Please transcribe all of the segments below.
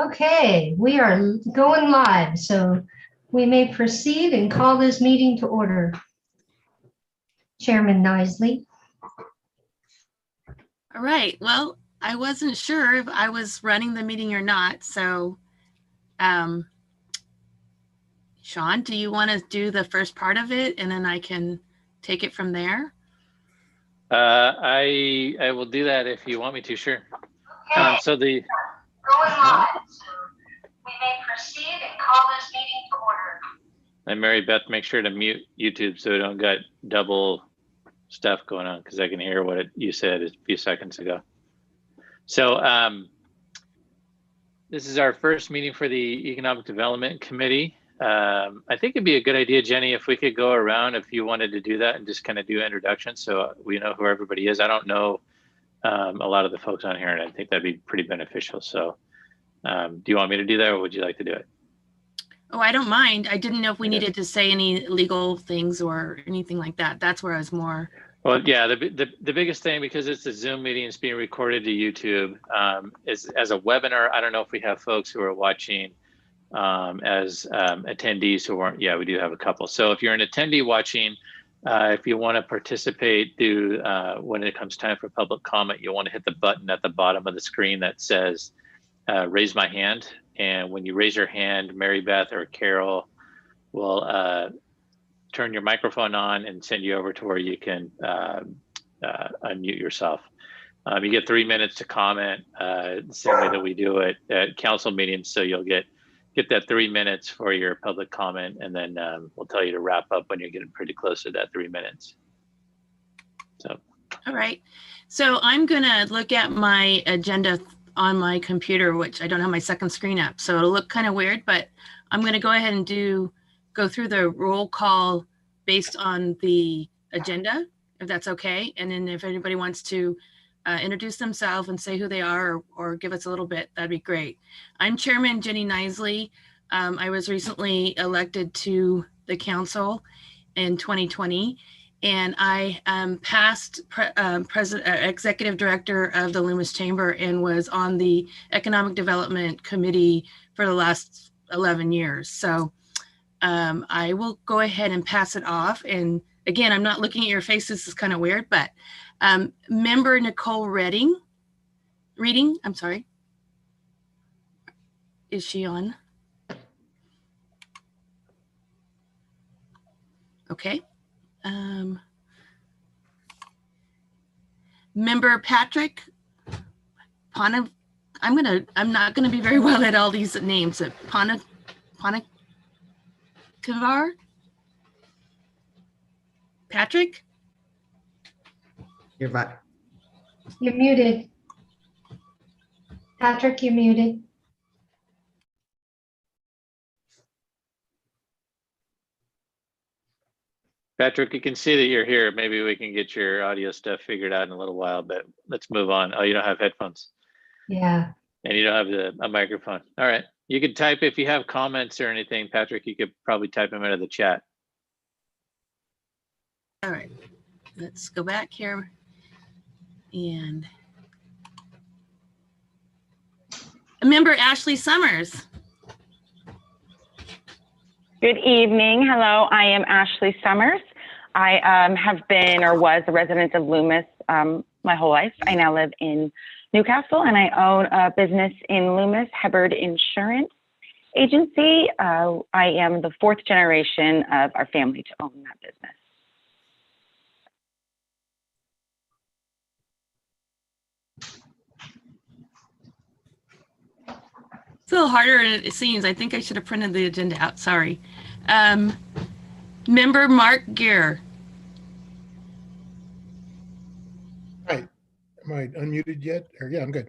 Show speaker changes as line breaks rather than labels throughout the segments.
Okay, we are going live, so we may proceed and call this meeting to order. Chairman Nisley.
All right, well, I wasn't sure if I was running the meeting or not, so Sean, do you want to do the first part of it and then I can take it from there?
I will do that if you want me to, sure.
Okay.
So the
Going live, so we may proceed and call this meeting to order.
and Mary Beth, make sure to mute YouTube so we don't got double stuff going on, because I can hear what you said a few seconds ago. So this is our first meeting for the Economic Development Committee. I think it'd be a good idea, Jenny, if we could go around, if you wanted to do that, and just kind of do introductions so we know who everybody is. I don't know a lot of the folks on here, and I think that'd be pretty beneficial. So do you want me to do that, or would you like to do it?
Oh, I don't mind. I didn't know if we needed to say any legal things or anything like that. That's where I was more.
Well, yeah, the biggest thing, because it's a Zoom meeting, it's being recorded to YouTube, is as a webinar. I don't know if we have folks who are watching as attendees who aren't. Yeah, we do have a couple. So if you're an attendee watching, if you want to participate, when it comes time for public comment, you want to hit the button at the bottom of the screen that says raise my hand. And when you raise your hand, Mary Beth or Carol will turn your microphone on and send you over to where you can unmute yourself. You get 3 minutes to comment, the same way that we do it at council meetings. So you'll get that 3 minutes for your public comment, and then we'll tell you to wrap up when you're getting pretty close to that 3 minutes. So.
All right. So I'm gonna look at my agenda on my computer, which I don't have my second screen up. So it'll look kind of weird, but I'm gonna go ahead and go through the roll call based on the agenda, if that's okay. And then if anybody wants to introduce themselves and say who they are, or give us a little bit, that'd be great. I'm Chairman Jenny Nisley. I was recently elected to the council in 2020, and I am past executive director of the Loomis Chamber and was on the Economic Development Committee for the last 11 years. So I will go ahead and pass it off. And again, I'm not looking at your face. This is kind of weird, but member Nicole Reading, I'm sorry. Is she on? Okay. Member Patrick Pana, I'm not gonna be very well at all these names. Panakavar? Patrick?
You're back.
You're muted. Patrick, you're muted.
Patrick, you can see that you're here. Maybe we can get your audio stuff figured out in a little while, but let's move on. Oh, you don't have headphones.
Yeah.
And you don't have a microphone. All right. You could type if you have comments or anything, Patrick, you could probably type them into the chat.
All right, let's go back here. And member Ashley Summers.
Good evening. Hello, I am Ashley Summers. I have been or was a resident of Loomis my whole life. I now live in Newcastle, and I own a business in Loomis, Hubbard Insurance Agency. I am the fourth generation of our family to own that business.
It's a little harder than it seems. I think I should have printed the agenda out. Sorry. Member Mark Gear.
Hi, am I unmuted yet? Or yeah, I'm good.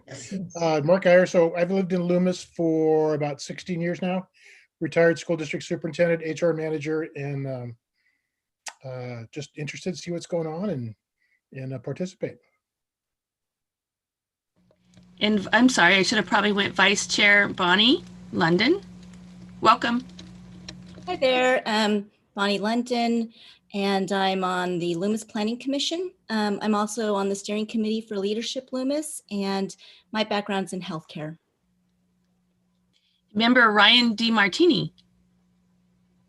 Mark Geyer. So I've lived in Loomis for about 16 years now. Retired school district superintendent, HR manager, and just interested to see what's going on and participate.
And I'm sorry, I should have probably went Vice Chair Bonnie London. Welcome.
Hi there, Bonnie London, and I'm on the Loomis Planning Commission. I'm also on the Steering Committee for Leadership Loomis, and my background's in healthcare.
Member Ryan DiMartini.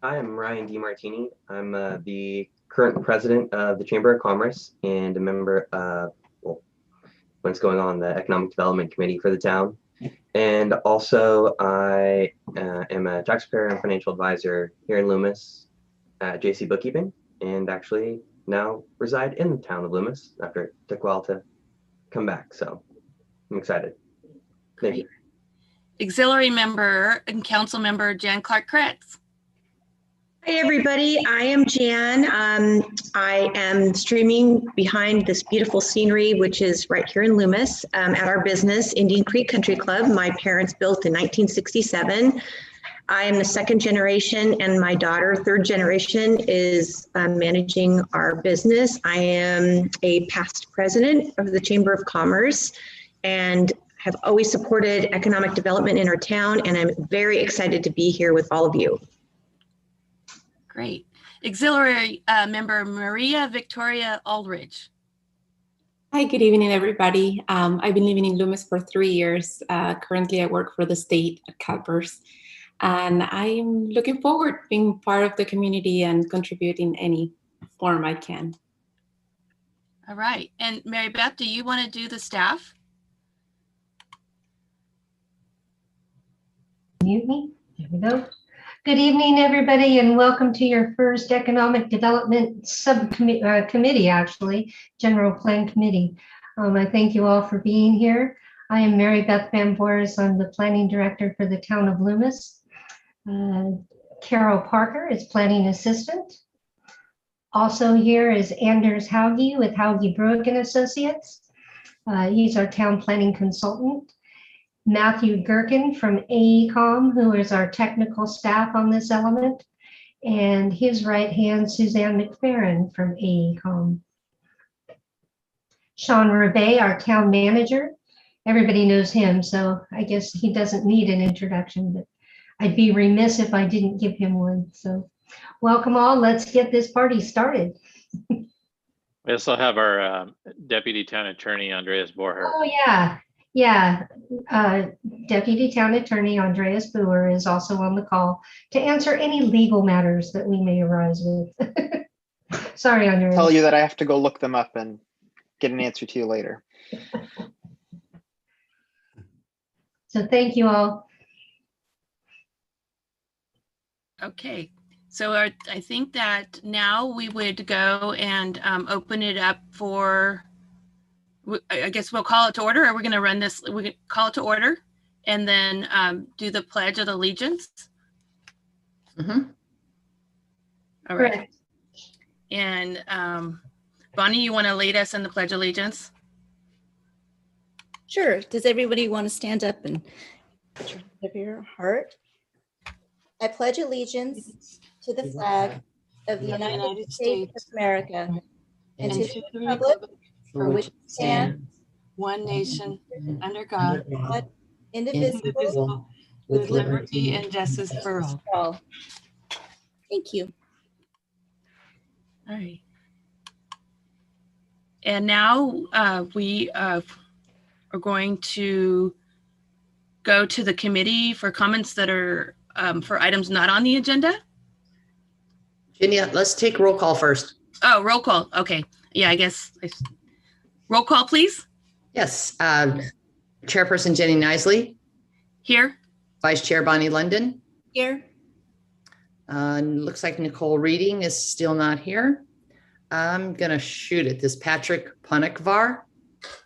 Hi, I'm Ryan DiMartini. I'm the current president of the Chamber of Commerce and a member of, well, what's going on, the Economic Development Committee for the town. And also I am a taxpayer and financial advisor here in Loomis at JC Bookkeeping, and actually now reside in the town of Loomis after it took a while to come back. So I'm excited. Thank you.
Auxiliary member and council member Jan Clark-Kretz.
Hi, everybody. I am Jan. I am streaming behind this beautiful scenery, which is right here in Loomis at our business, Indian Creek Country Club. My parents built in 1967. I am the second generation, and my daughter, third generation, is managing our business. I am a past president of the Chamber of Commerce and have always supported economic development in our town, and I'm very excited to be here with all of you.
Great. Auxiliary member Maria Victoria Aldridge.
Hi, good evening, everybody. I've been living in Loomis for 3 years. Currently, I work for the state at CalPERS, and I'm looking forward to being part of the community and contributing in any form I can.
All right. And Mary Beth, do you want to do the staff?
Mute me. There we go. Good evening, everybody, and welcome to your first Economic Development Subcommittee, actually, General Plan Committee. I thank you all for being here. I am Mary Beth Van Boris. I'm the Planning Director for the Town of Loomis. Carol Parker is Planning Assistant. Also here is Anders Hauge with Hauge Brook and Associates. He's our Town Planning Consultant. Matthew Gherkin from AECom, who is our technical staff on this element, and his right hand, Suzanne McFerrin from AECom. Sean Rebay, our town manager. Everybody knows him, so I guess he doesn't need an introduction, but I'd be remiss if I didn't give him one. So welcome all, let's get this party started.
We also have our Deputy Town Attorney, Andreas Borher.
Oh yeah. Yeah, Deputy Town Attorney Andreas Boer is also on the call to answer any legal matters that we may arise with. Sorry, Andreas.
Tell you that I have to go look them up and get an answer to you later.
So thank you all.
Okay, so I think that now we would go and open it up for, I guess we'll call it to order. Are we going to run this? We can call it to order and then do the Pledge of Allegiance.
Mm-hmm.
All right.
Correct.
And Bonnie, you want to lead us in the Pledge of Allegiance?
Sure. Does everybody want to stand up and put your hand over your heart? I pledge allegiance to the flag of the United States of America and to the republic for which it stands,
one nation, under God,
indivisible,
with liberty and justice for all.
Thank you.
All right. And now we are going to go to the committee for comments that are for items not on the agenda.
Virginia, let's take roll call first.
Oh, roll call. Okay. Yeah, I guess. Roll call, please.
Yes. Chairperson Jenny Nisley.
Here.
Vice Chair Bonnie London.
Here.
Looks like Nicole Reading is still not here. I'm going to shoot it. This Patrick Punikvar.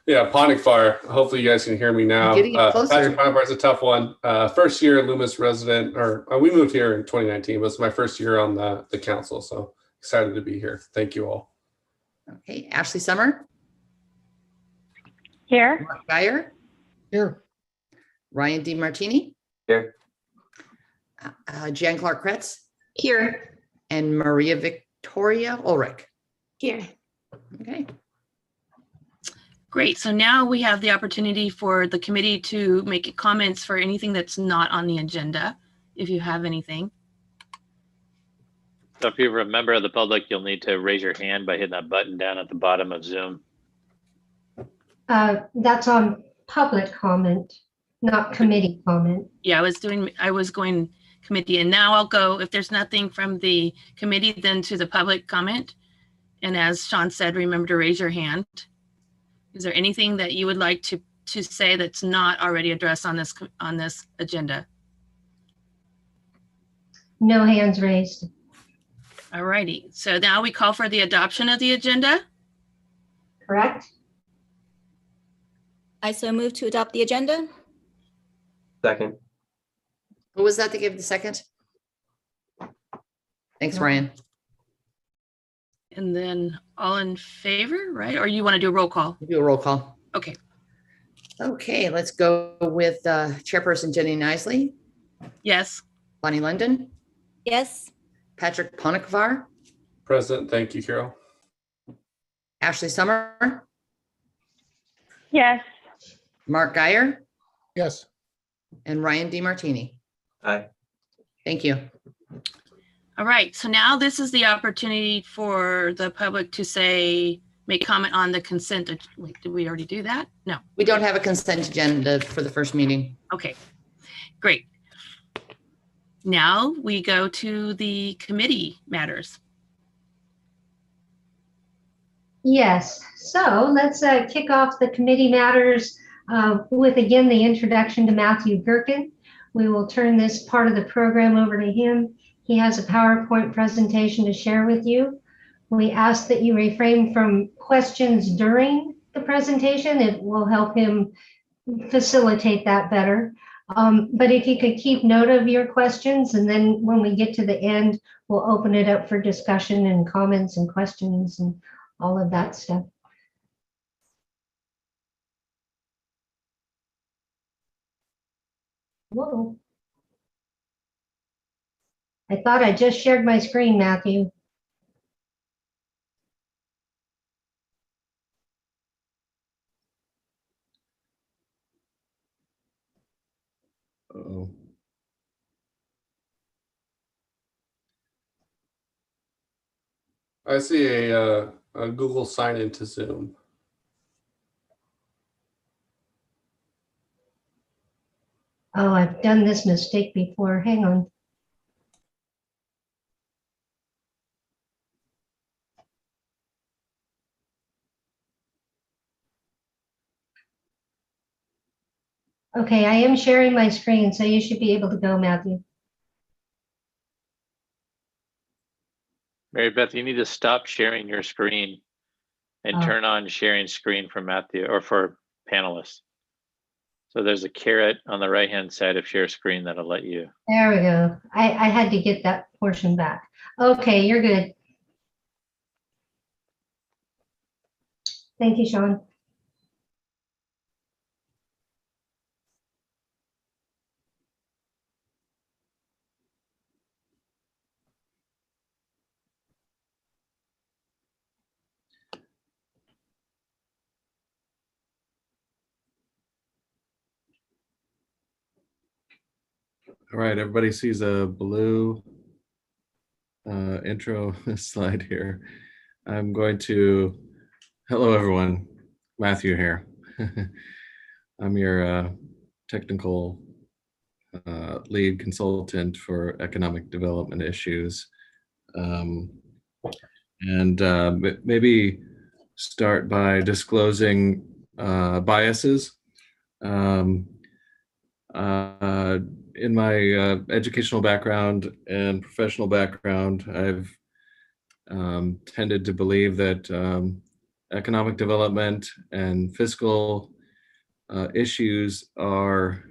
Yeah, Punikvar. Hopefully you guys can hear me now.
Getting it closer.
Patrick Punikvar is a tough one. First year Loomis resident, or we moved here in 2019, but it's my first year on the council. So excited to be here. Thank you all.
Okay. Ashley Summer.
Here.
Mark Geyer.
Here.
Ryan DiMartini.
Here.
Jan Clark-Kretz.
Here.
And Maria Victoria Ulrich.
Here.
Okay.
Great. So now we have the opportunity for the committee to make comments for anything that's not on the agenda, if you have anything.
So if you're a member of the public, you'll need to raise your hand by hitting that button down at the bottom of Zoom.
That's on public comment. not committee comment.
Yeah, I was going committee, and now I'll go, if there's nothing from the committee, then to the public comment. And as Sean said, remember to raise your hand. Is there anything that you would like to say that's not already addressed on this agenda?
No hands raised.
All righty, so now we call for the adoption of the agenda.
Correct?
I so move to adopt the agenda.
Second.
Who was that to give the second? Thanks, Ryan.
And then all in favor, right? Or you want to do a roll call?
Do a roll call.
Okay.
Okay, let's go with Chairperson Jenny Nisley,
Yes.
Bonnie London,
Yes.
Patrick Ponikovar,
Present. Thank you, Carol.
Ashley Summer,
Yes.
Mark Geyer,
Yes.
and Ryan DiMartini.
Aye.
Thank you.
All right, so now this is the opportunity for the public to make comment on the consent. Wait, did we already do that? No.
We don't have a consent agenda for the first meeting.
Okay, great. Now we go to the committee matters.
Yes, so let's kick off the committee matters with, again, the introduction to Matthew Gerken. We will turn this part of the program over to him. He has a PowerPoint presentation to share with you. We ask that you refrain from questions during the presentation. It will help him facilitate that better. But if you could keep note of your questions, and then when we get to the end, we'll open it up for discussion and comments and questions and all of that stuff. Whoa. I thought I just shared my screen, Matthew.
Uh-oh. I see a Google sign into Zoom.
Oh, I've done this mistake before. Hang on. Okay, I am sharing my screen, so you should be able to go, Matthew.
Mary Beth, you need to stop sharing your screen and turn on sharing screen for Matthew or for panelists. So there's a caret on the right-hand side of share screen that'll let you.
There we go. I had to get that portion back. Okay, you're good. Thank you, Sean.
All right, everybody sees a blue intro slide here. I'm going to, hello everyone, Matthew here. I'm your technical lead consultant for economic development issues. Maybe start by disclosing biases. In my educational background and professional background, I've tended to believe that economic development and fiscal issues are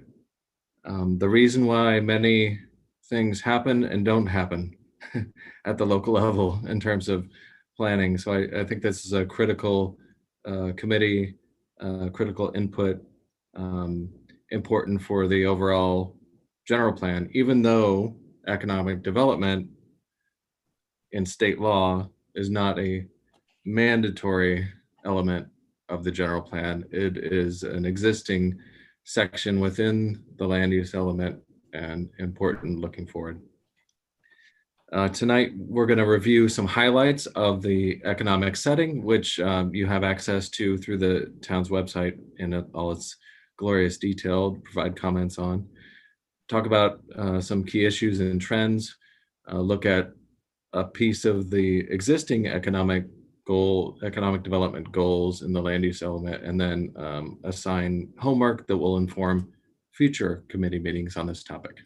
the reason why many things happen and don't happen at the local level in terms of planning. So I think this is a critical committee, critical input, important for the overall general plan, even though economic development in state law is not a mandatory element of the general plan. It is an existing section within the land use element and important looking forward. Tonight, we're going to review some highlights of the economic setting, which you have access to through the town's website in all its glorious detail to provide comments on. Talk about some key issues and trends, look at a piece of the existing economic development goals in the land use element, and then assign homework that will inform future committee meetings on this topic.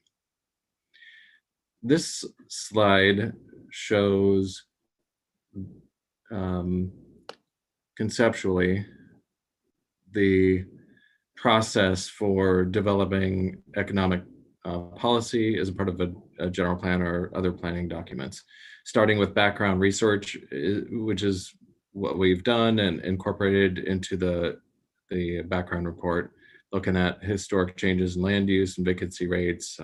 This slide shows conceptually the process for developing economic policy as a part of a general plan or other planning documents, starting with background research, which is what we've done and incorporated into the background report, looking at historic changes in land use and vacancy rates,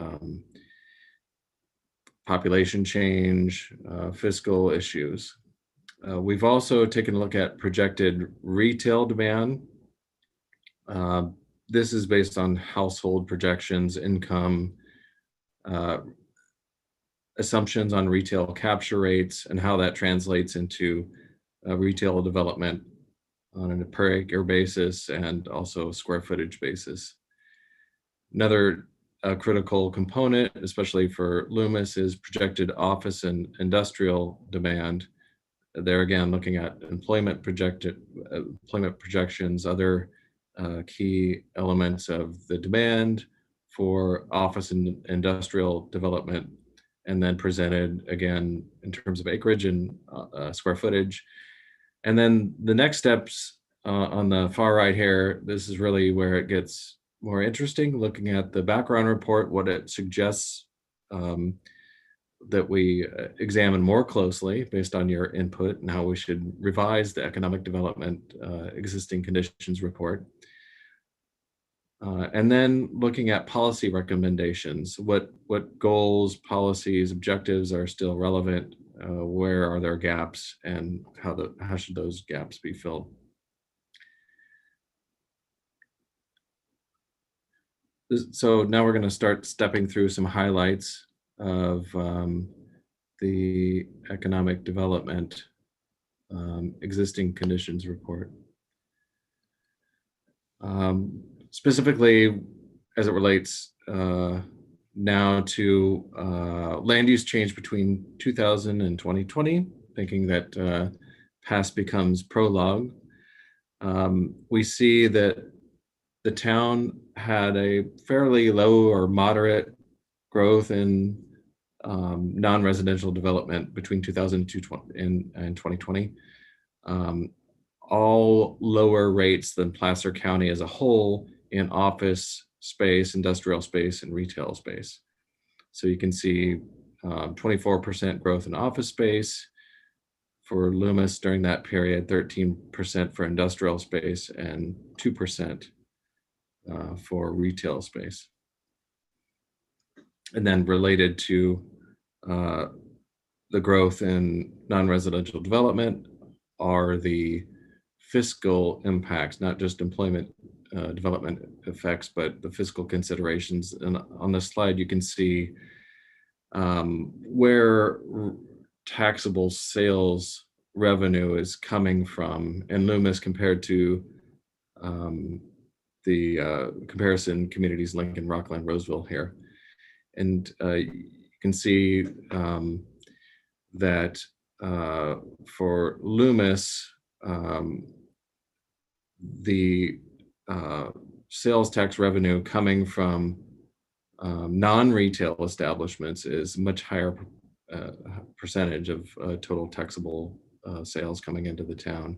population change, fiscal issues. We've also taken a look at projected retail demand. This is based on household projections, income, assumptions on retail capture rates, and how that translates into retail development on a per acre basis and also square footage basis. Another critical component, especially for Loomis, is projected office and industrial demand. There again, looking at employment projections, other key elements of the demand for office and industrial development, and then presented again in terms of acreage and square footage. And then the next steps on the far right here, this is really where it gets more interesting, looking at the background report, what it suggests that we examine more closely based on your input, and how we should revise the economic development existing conditions report. And then looking at policy recommendations, what goals, policies, objectives are still relevant, where are there gaps, and how should those gaps be filled. So now we're going to start stepping through some highlights of the economic development existing conditions report. Specifically, as it relates now to land use change between 2000 and 2020, thinking that past becomes prologue. We see that the town had a fairly low or moderate growth in non-residential development between 2000 and 2020. All lower rates than Placer County as a whole in office space, industrial space, and retail space. So you can see 24% growth in office space for Loomis during that period, 13% for industrial space, and 2% for retail space. And then related to the growth in non-residential development are the fiscal impacts, not just employment development effects, but the fiscal considerations. And on this slide, you can see where taxable sales revenue is coming from in Loomis compared to the comparison communities, Lincoln, Rockland, Roseville here. And you can see that for Loomis, the sales tax revenue coming from non-retail establishments is much higher percentage of total taxable sales coming into the town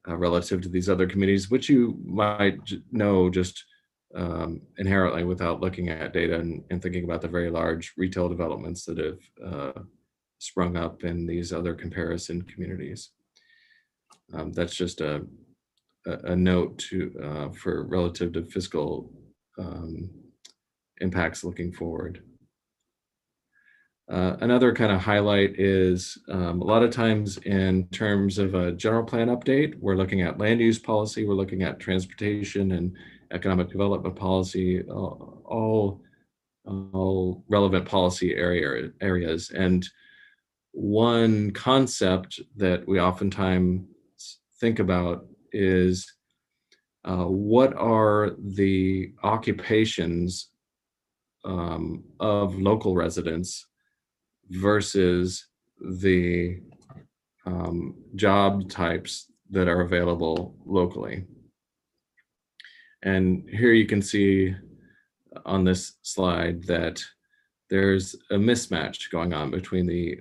relative to these other communities, which you might know just inherently without looking at data and thinking about the very large retail developments that have sprung up in these other comparison communities. That's just a note to for relative to fiscal impacts looking forward. Another kind of highlight is a lot of times in terms of a general plan update, we're looking at land use policy, we're looking at transportation and economic development policy, all relevant policy areas. And one concept that we oftentimes think about is what are the occupations of local residents versus the job types that are available locally. And here you can see on this slide that there's a mismatch going on between the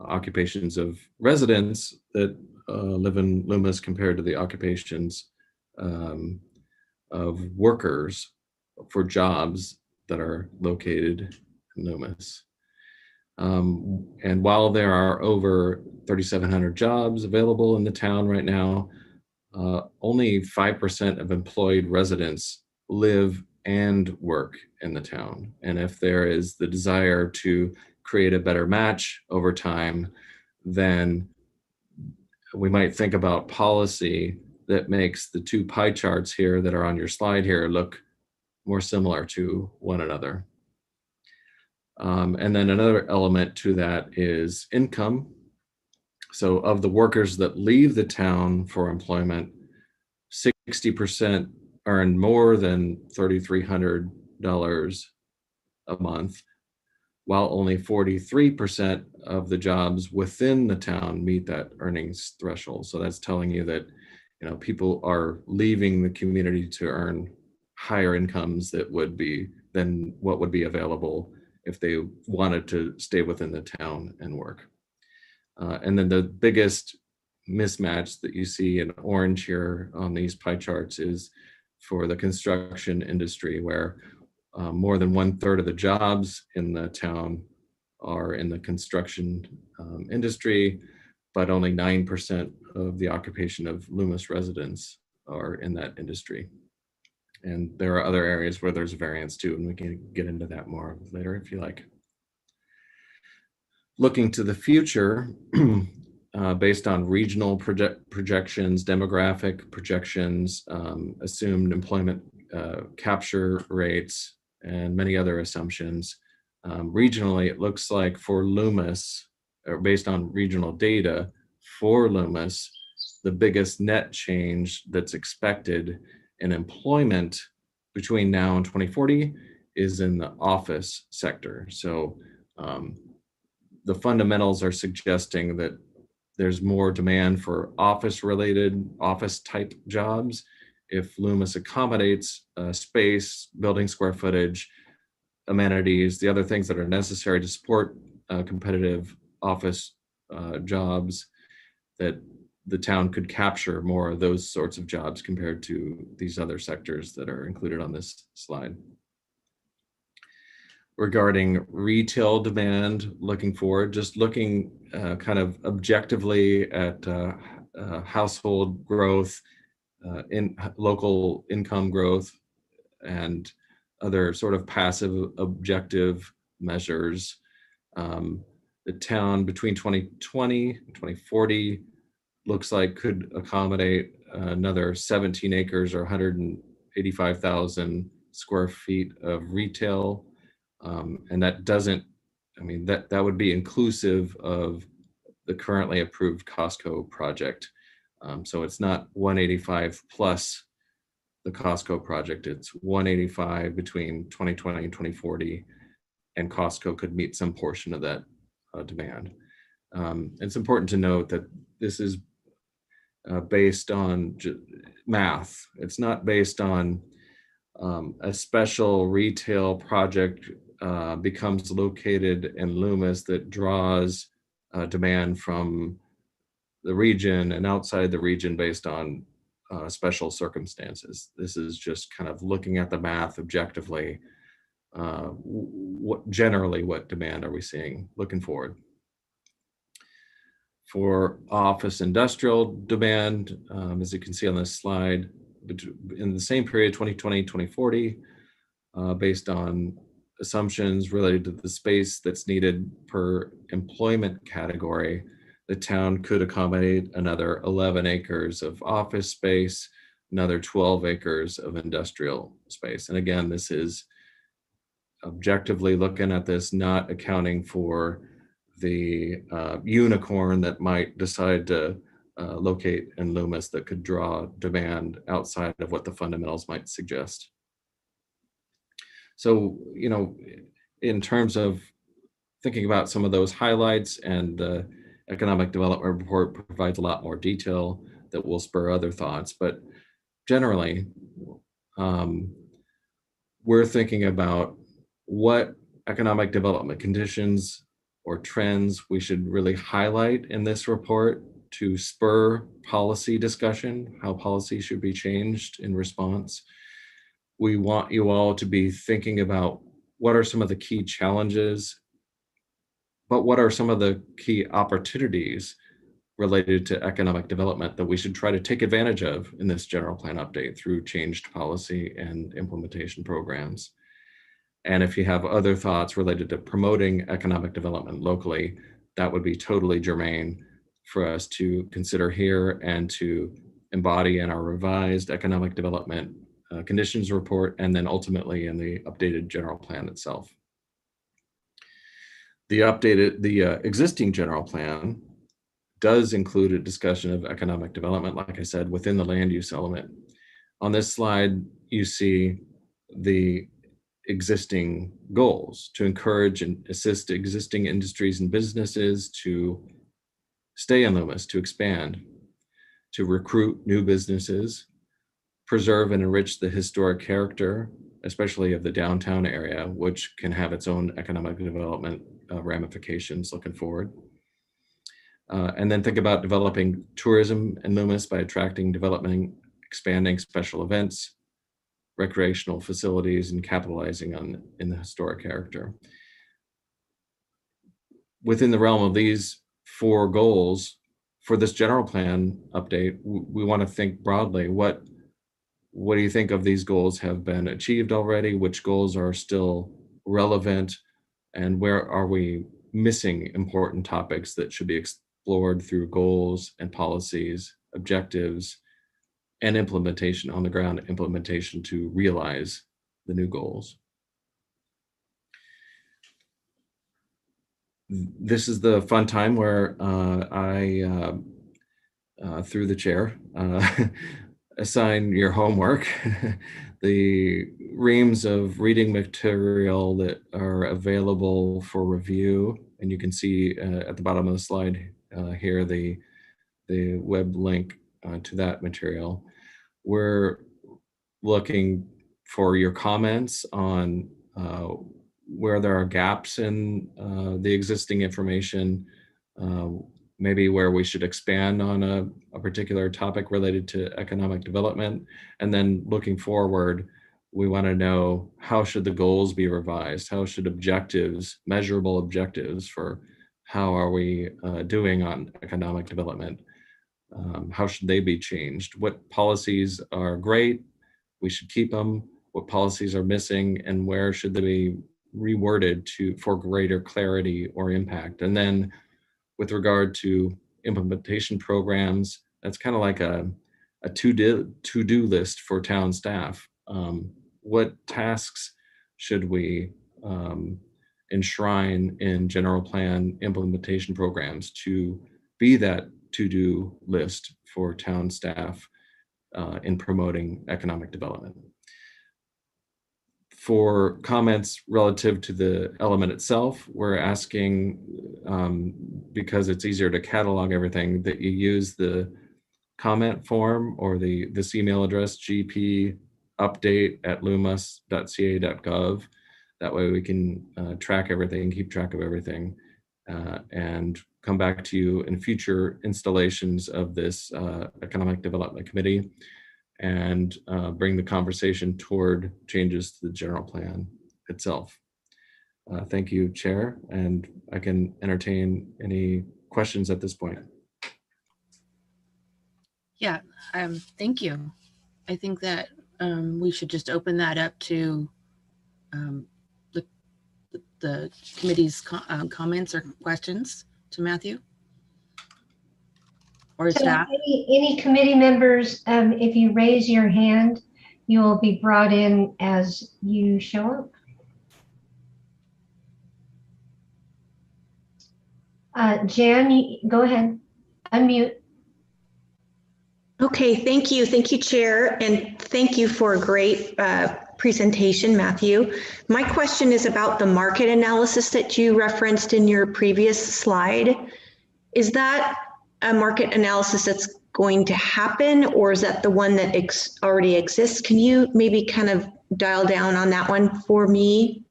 occupations of residents that live in Loomis compared to the occupations of workers for jobs that are located in Loomis. And while there are over 3,700 jobs available in the town right now, only 5% of employed residents live and work in the town. And if there is the desire to create a better match over time, then we might think about policy that makes the two pie charts here that are on your slide here look more similar to one another. And then another element to that is income. So of the workers that leave the town for employment, 60% earn more than $3,300 a month, while only 43% of the jobs within the town meet that earnings threshold. So that's telling you that, you know, people are leaving the community to earn higher incomes that would be than what would be available if they wanted to stay within the town and work. And then the biggest mismatch that you see in orange here on these pie charts is for the construction industry, where more than 1/3 of the jobs in the town are in the construction industry, but only 9% of the occupation of Loomis residents are in that industry. And there are other areas where there's variance too, and we can get into that more later if you like. Looking to the future, based on regional projections, demographic projections, assumed employment capture rates, and many other assumptions, regionally, it looks like for Loomis, or based on regional data for Loomis, the biggest net change that's expected in employment between now and 2040 is in the office sector. So the fundamentals are suggesting that there's more demand for office-related, office-type jobs if Loomis accommodates space, building square footage, amenities, the other things that are necessary to support competitive office jobs, that the town could capture more of those sorts of jobs compared to these other sectors that are included on this slide. Regarding retail demand, looking forward, just looking kind of objectively at household growth, in local income growth, and other sort of passive objective measures. The town between 2020 and 2040 looks like could accommodate another 17 acres or 185,000 square feet of retail. And that doesn't, I mean, that would be inclusive of the currently approved Costco project. So it's not 185 plus the Costco project, it's 185 between 2020 and 2040, and Costco could meet some portion of that demand. It's important to note that this is based on math. It's not based on a special retail project becomes located in Loomis that draws demand from the region and outside the region based on special circumstances. This is just kind of looking at the math objectively. What demand are we seeing looking forward? For office industrial demand, as you can see on this slide, in the same period, 2020, 2040, based on assumptions related to the space that's needed per employment category, the town could accommodate another 11 acres of office space, another 12 acres of industrial space. And again, this is objectively looking at this, not accounting for the unicorn that might decide to locate in Loomis that could draw demand outside of what the fundamentals might suggest. So, you know, in terms of thinking about some of those highlights, and the economic development report provides a lot more detail that will spur other thoughts, but generally, we're thinking about what economic development conditions or trends we should really highlight in this report to spur policy discussion, how policy should be changed in response. We want you all to be thinking about what are some of the key challenges, but what are some of the key opportunities related to economic development that we should try to take advantage of in this general plan update through changed policy and implementation programs. And if you have other thoughts related to promoting economic development locally, that would be totally germane for us to consider here and to embody in our revised economic development conditions report, and then ultimately in the updated general plan itself. The existing general plan does include a discussion of economic development, like I said, within the land use element. On this slide, you see the existing goals to encourage and assist existing industries and businesses to stay in Loomis, to expand, to recruit new businesses, preserve and enrich the historic character, especially of the downtown area, which can have its own economic development ramifications looking forward. And then think about developing tourism in Loomis by attracting, developing, expanding special events, recreational facilities, and capitalizing in the historic character. Within the realm of these 4 goals, for this general plan update, we want to think broadly. What do you think of these goals have been achieved already? Which goals are still relevant? And where are we missing important topics that should be explored through goals and policies, objectives, and implementation, on the ground implementation to realize the new goals? This is the fun time where I, through the chair, assign your homework. The reams of reading material that are available for review, and you can see at the bottom of the slide here the web link to that material. We're looking for your comments on where there are gaps in the existing information, maybe where we should expand on a particular topic related to economic development. And then looking forward, we want to know, how should the goals be revised? How should objectives, measurable objectives for how are we doing on economic development, how should they be changed? What policies are great, we should keep them. What policies are missing, and where should they be reworded for greater clarity or impact? And then with regard to implementation programs, that's kind of like a to-do list for town staff. What tasks should we enshrine in general plan implementation programs to be that to-do list for town staff in promoting economic development? For comments relative to the element itself, we're asking, because it's easier to catalog everything, that you use the comment form or this email address, gpupdate@loomis.ca.gov. That way we can track everything, keep track of everything, and come back to you in future installations of this Economic Development Committee, and bring the conversation toward changes to the general plan itself. Thank you, Chair, and I can entertain any questions at this point.
Yeah, thank you. I think that we should just open that up to the committee's comments or questions to Matthew or
So
staff.
any committee members, if you raise your hand, you will be brought in as you show up. Jan, go ahead, unmute.
Okay, thank you. Thank you, Chair. And thank you for a great presentation, Matthew. My question is about the market analysis that you referenced in your previous slide. Is that a market analysis that's going to happen, or is that the one that already exists? Can you maybe kind of dial down on that one for me?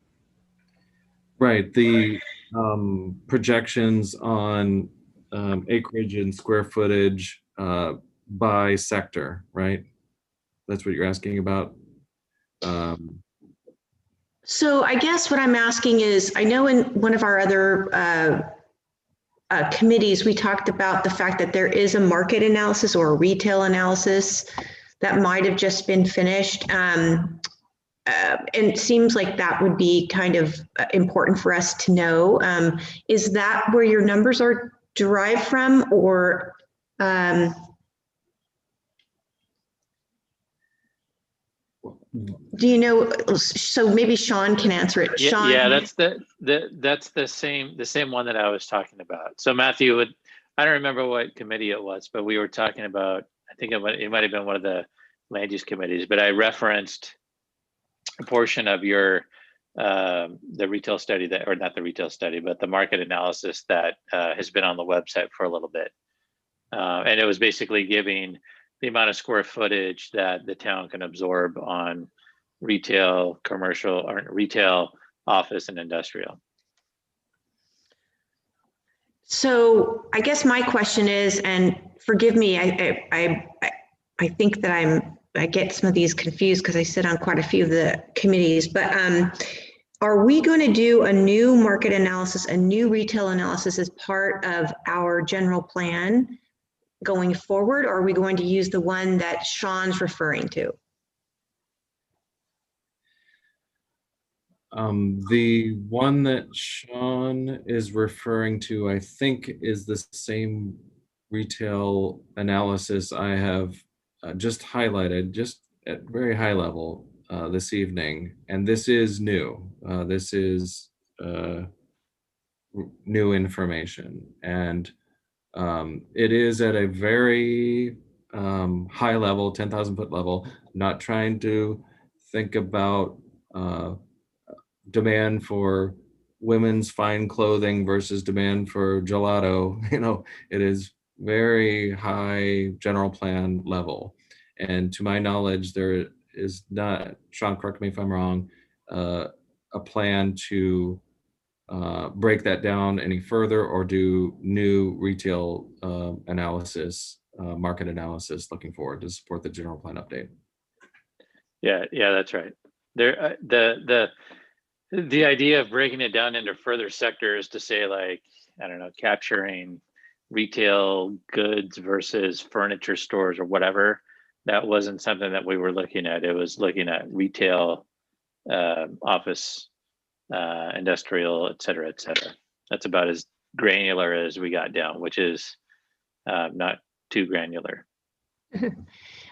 Right. The projections on acreage and square footage by sector, right? That's what you're asking about.
So I guess what I'm asking is, I know in one of our other committees, we talked about the fact that there is a market analysis or a retail analysis that might have just been finished. And it seems like that would be kind of important for us to know. Is that where your numbers are derived from, or do you know? So maybe Sean can answer it.
Yeah,
Sean,
yeah, that's the same one that I was talking about. So Matthew, I don't remember what committee it was, but we were talking about, I think it might have been one of the land use committees, but I referenced a portion of your the retail study that, or not the retail study, but the market analysis that has been on the website for a little bit. And it was basically giving the amount of square footage that the town can absorb on retail, commercial, or retail, office, and industrial.
so I guess my question is, and forgive me, I think that I get some of these confused because I sit on quite a few of the committees, but are we going to do a new market analysis, a new retail analysis as part of our general plan going forward, or are we going to use the one that Sean's referring to?
The one that Sean is referring to, I think, is the same retail analysis I have just highlighted, just at very high level this evening. And this is new. This is new information. And it is at a very high level, 10,000 foot level, not trying to think about demand for women's fine clothing versus demand for gelato. You know, it is very high general plan level. And to my knowledge, there is not, Sean, correct me if I'm wrong, a plan to break that down any further or do new retail analysis, market analysis looking forward to support the general plan update.
Yeah, that's right. There, the idea of breaking it down into further sectors to say, like, I don't know, capturing retail goods versus furniture stores or whatever, that wasn't something that we were looking at. It was looking at retail, office, industrial, et cetera, et cetera. That's about as granular as we got down, which is not too granular.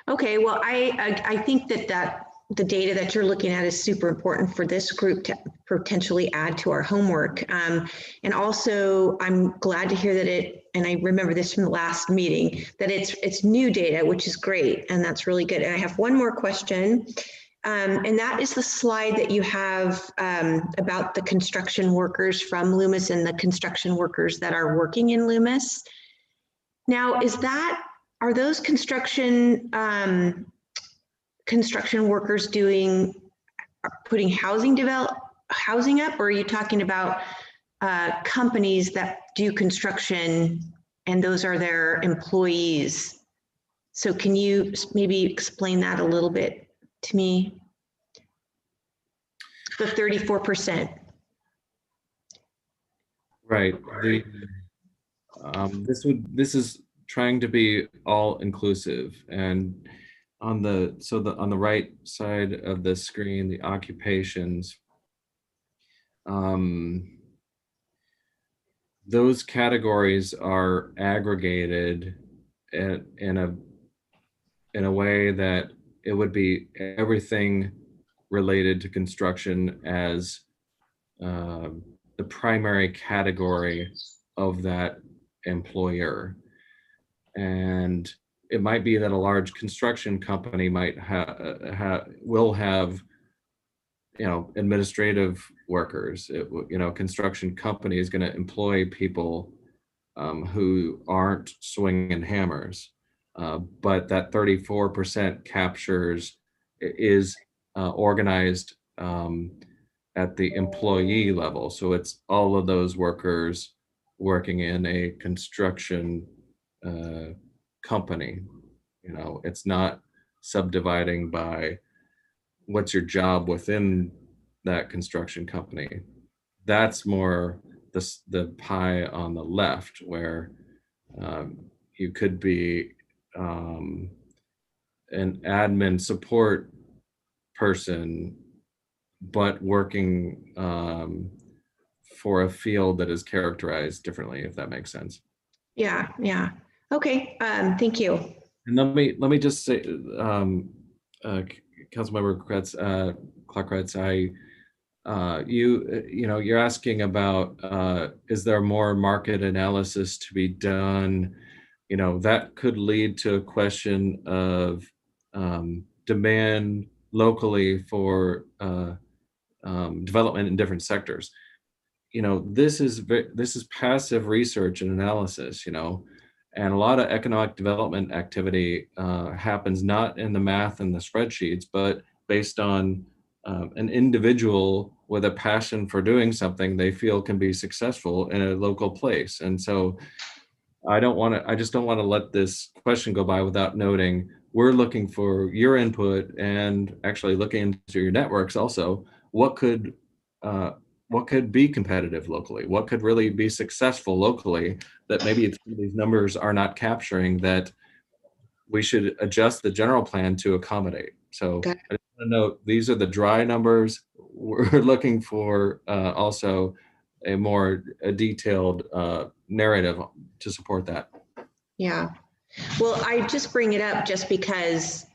Okay, well, I think that the data that you're looking at is super important for this group to potentially add to our homework. And also, I'm glad to hear that and I remember this from the last meeting, that it's new data, which is great, and that's really good. And I have one more question, and that is the slide that you have about the construction workers from Loomis and the construction workers that are working in Loomis. Now, are those construction workers putting housing up, or are you talking about companies that do construction and those are their employees? So can you maybe explain that a little bit to me? The 34%.
Right. This is trying to be all inclusive, and on the right side of the screen, the occupations, those categories are aggregated in a way that it would be everything related to construction as the primary category of that employer. And it might be that a large construction company might will have, you know, administrative workers. You know, construction company is going to employ people who aren't swinging hammers, but that 34% captures is organized at the employee level. So it's all of those workers working in a construction company. You know, it's not subdividing by what's your job within that construction company. That's more the pie on the left, where you could be an admin support person, but working for a field that is characterized differently, if that makes sense.
Yeah, yeah. Okay, thank you.
And let me just say, Councilmember Clark-Kretz, you know, you're asking about is there more market analysis to be done? You know, that could lead to a question of demand locally for development in different sectors. You know, this is passive research and analysis, you know, and a lot of economic development activity happens not in the math and the spreadsheets, but based on an individual with a passion for doing something they feel can be successful in a local place. And so I just don't want to let this question go by without noting we're looking for your input and actually looking into your networks also. What could be competitive locally? What could really be successful locally that maybe these numbers are not capturing, that we should adjust the general plan to accommodate? So I just want to note, these are the dry numbers. We're looking for also a more detailed narrative to support that.
Yeah. Well, I just bring it up just because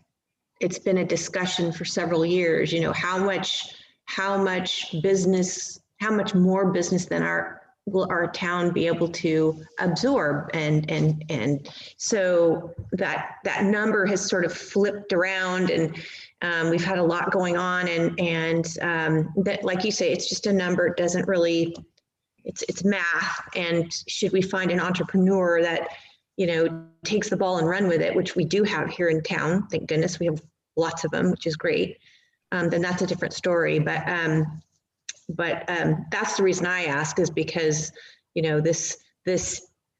it's been a discussion for several years, you know, how much more business than will our town be able to absorb, and so that number has sort of flipped around, and we've had a lot going on, and that, like you say, it's just a number. It doesn't really, it's math. And should we find an entrepreneur that, you know, takes the ball and run with it, which we do have here in town, thank goodness we have lots of them, which is great, then that's a different story. But that's the reason I ask, is because, you know, this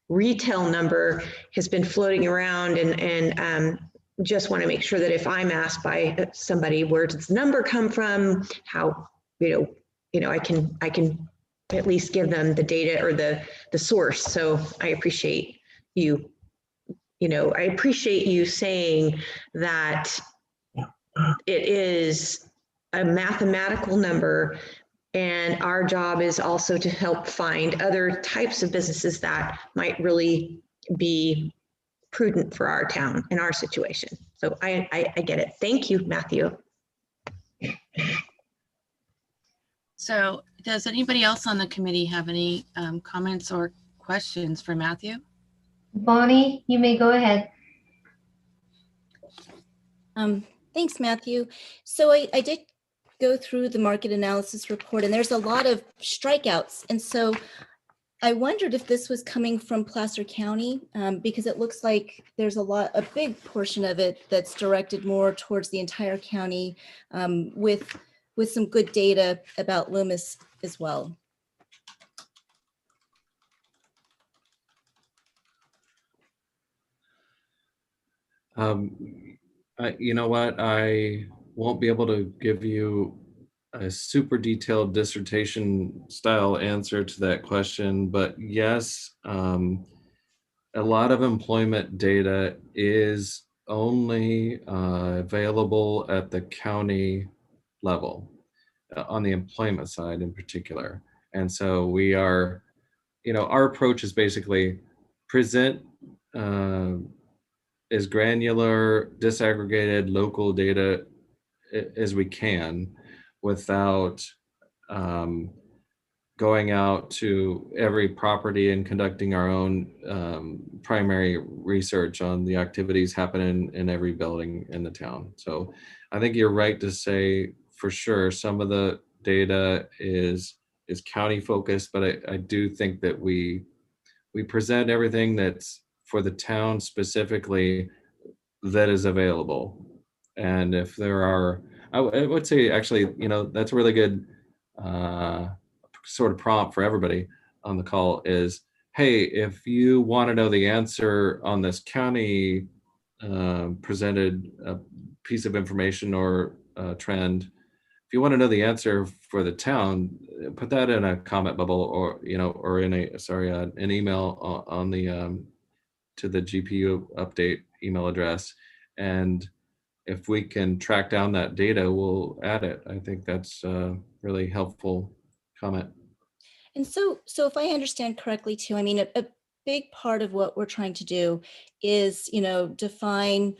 retail number has been floating around, and just want to make sure that if I'm asked by somebody, where does this number come from, how, you know, I can at least give them the data or the source. So I appreciate you saying that it is a mathematical number, and our job is also to help find other types of businesses that might really be prudent for our town and our situation. So I get it. Thank you, Matthew.
So does anybody else on the committee have any comments or questions for Matthew?
Bonnie, you may go ahead.
Thanks, Matthew. So I did go through the market analysis report, and there's a lot of strikeouts. And so I wondered if this was coming from Placer County, because it looks like there's a big portion of it that's directed more towards the entire county, with some good data about Loomis as well.
You know what? I won't be able to give you a super detailed dissertation style answer to that question, but yes, a lot of employment data is only available at the county level, on the employment side in particular. And so we are, you know, our approach is basically present as granular, disaggregated local data as we can, without going out to every property and conducting our own primary research on the activities happening in every building in the town. So I think you're right to say for sure some of the data is county focused, but I do think that we present everything that's for the town specifically that is available. And if there are, I would say actually, you know, that's a really good sort of prompt for everybody on the call is, hey, if you want to know the answer on this county presented piece of information or trend, if you want to know the answer for the town, put that in a comment bubble, or you know, or in a an email on the to the GPU update email address, and if we can track down that data, we'll add it. I think that's a really helpful comment.
And so if I understand correctly too, I mean, a big part of what we're trying to do is, you know, define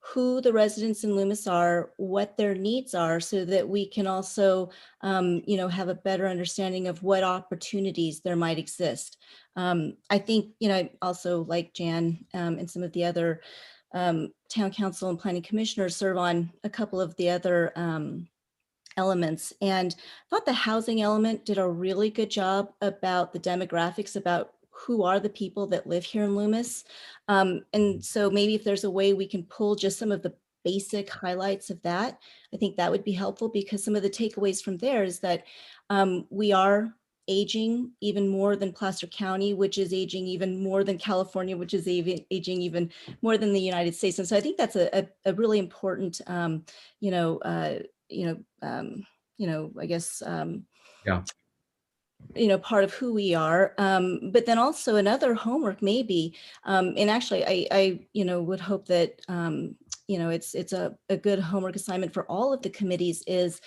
who the residents in Loomis are, what their needs are, so that we can also, you know, have a better understanding of what opportunities there might exist. I think, you know, also like Jan and some of the other town council and planning commissioners serve on a couple of the other elements. And I thought the housing element did a really good job about the demographics, about who are the people that live here in Loomis. And so maybe if there's a way we can pull just some of the basic highlights of that, I think that would be helpful, because some of the takeaways from there is that we are aging even more than Placer County, which is aging even more than California, which is aging even more than the United States. And so I think that's a really important, you know, I guess,
Yeah.
you know, part of who we are. But then also another homework maybe, and actually I you know, would hope that, you know, it's a good homework assignment for all of the committees is,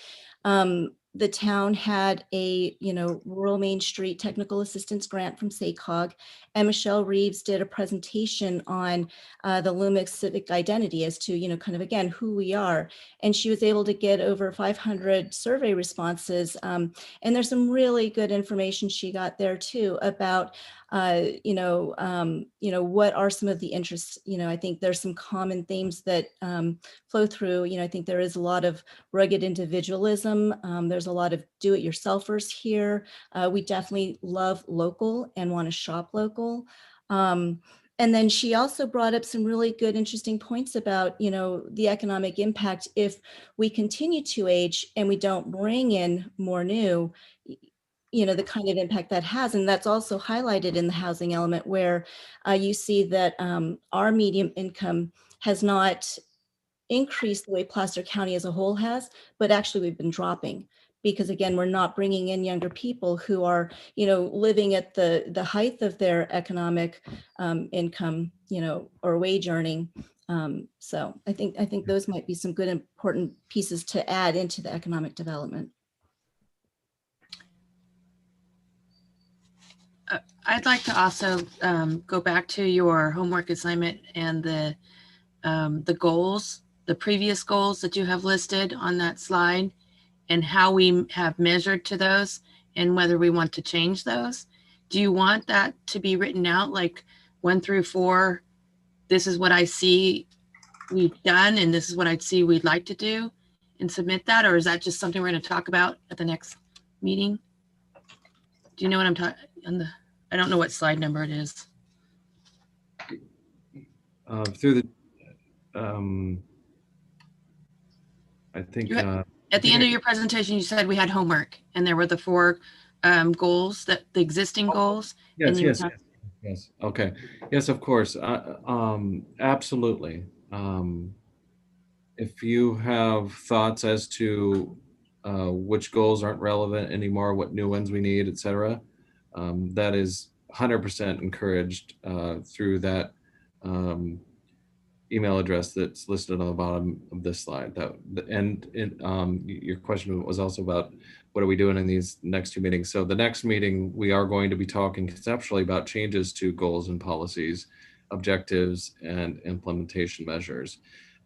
the town had a, you know, Rural Main Street Technical Assistance Grant from SACOG, and Michelle Reeves did a presentation on the Loomis civic identity as to, you know, kind of, again, who we are. And she was able to get over 500 survey responses. And there's some really good information she got there too about, you know, what are some of the interests. You know, I think there's some common themes that flow through. You know, I think there is a lot of rugged individualism. There's a lot of do-it-yourselfers here. We definitely love local and want to shop local. And then she also brought up some really good, interesting points about, you know, the economic impact if we continue to age and we don't bring in more new, you know, the kind of impact that has. And that's also highlighted in the housing element, where you see that our median income has not increased the way Placer County as a whole has, but actually we've been dropping, because again, we're not bringing in younger people who are, you know, living at the height of their economic income, you know, or wage earning. So I think those might be some good, important pieces to add into the economic development.
I'd like to also go back to your homework assignment and the goals, the previous goals that you have listed on that slide, and how we have measured to those and whether we want to change those. Do you want that to be written out like 1 through 4? This is what I see we've done, and this is what I'd see we'd like to do, and submit that? Or is that just something we're going to talk about at the next meeting? Do you know what I'm talking on the? I don't know what slide number it is.
Through the, I think
at the end of your presentation, you said we had homework, and there were the 4 goals, that the existing goals.
Yes, yes. Okay. Yes, of course. Absolutely. If you have thoughts as to which goals aren't relevant anymore, what new ones we need, etc., that is 100% encouraged through that email address that's listed on the bottom of this slide. Your question was also about what are we doing in these next 2 meetings. So the next meeting, we are going to be talking conceptually about changes to goals and policies, objectives, and implementation measures.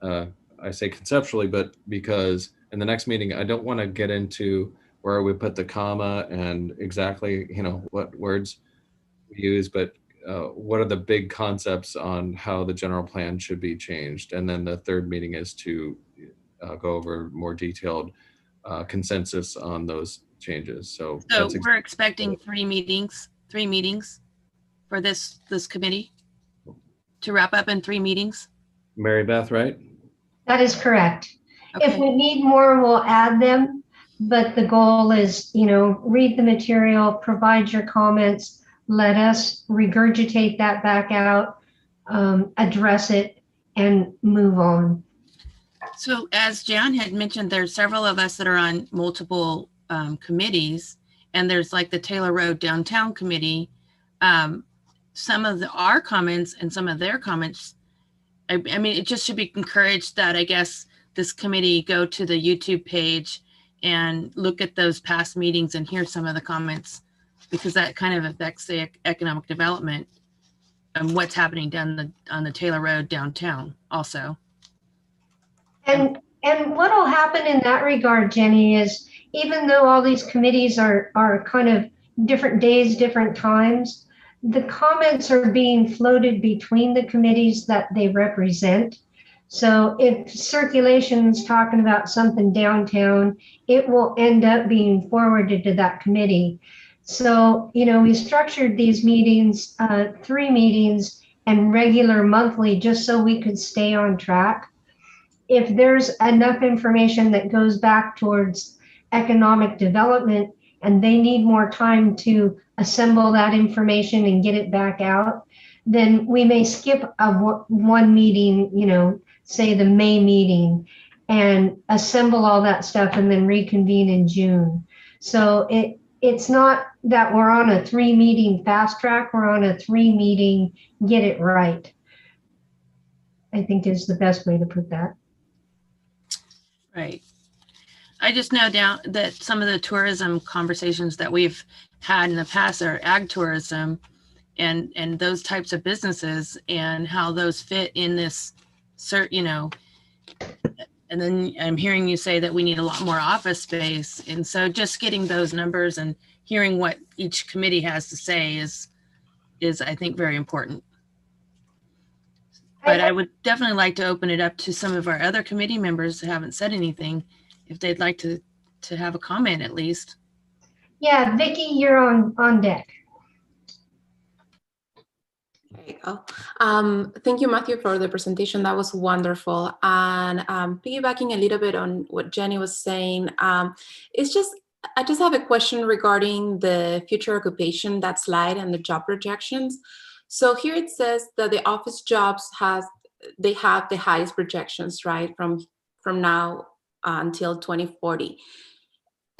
I say conceptually, but because in the next meeting, I don't want to get into where we put the comma and exactly, what words we use, but what are the big concepts on how the general plan should be changed. And then the third meeting is to go over more detailed consensus on those changes. So that's
we're expecting three meetings for this committee to wrap up in 3 meetings.
Mary Beth, right?
That is correct.
Okay.
If we need more, we'll add them. But the goal is, read the material, provide your comments, let us regurgitate that back out, address it, and move on.
So as Jan had mentioned, there's several of us that are on multiple committees, and there's like the Taylor Road Downtown Committee. Some of our comments and some of their comments, I mean, it just should be encouraged that I guess this committee go to the YouTube page and look at those past meetings and hear some of the comments, because that kind of affects the economic development and what's happening down on the Taylor Road downtown also.
And what will happen in that regard, Jenny, is even though all these committees are kind of different days, different times, the comments are being floated between the committees that they represent. So if circulation's talking about something downtown, it will end up being forwarded to that committee. So, we structured these meetings, 3 meetings and regular monthly, just so we could stay on track. If there's enough information that goes back towards economic development and they need more time to assemble that information and get it back out, then we may skip one meeting, say the May meeting, and assemble all that stuff and then reconvene in June. So it's not that we're on a 3 meeting fast track, we're on a 3 meeting get it right, I think is the best way to put that.
Right. I just know that some of the tourism conversations that we've had in the past are ag tourism and those types of businesses and how those fit in this, and then I'm hearing you say that we need a lot more office space. And so just getting those numbers and hearing what each committee has to say is I think very important. But I would definitely like to open it up to some of our other committee members who haven't said anything, if they'd like to have a comment at least.
Yeah, Vicki, you're on deck.
There you go. Thank you, Matthew, for the presentation. That was wonderful. And piggybacking a little bit on what Jenny was saying, I just have a question regarding the future occupation, that slide and the job projections. So here it says that the office jobs have the highest projections, right, from now until 2040.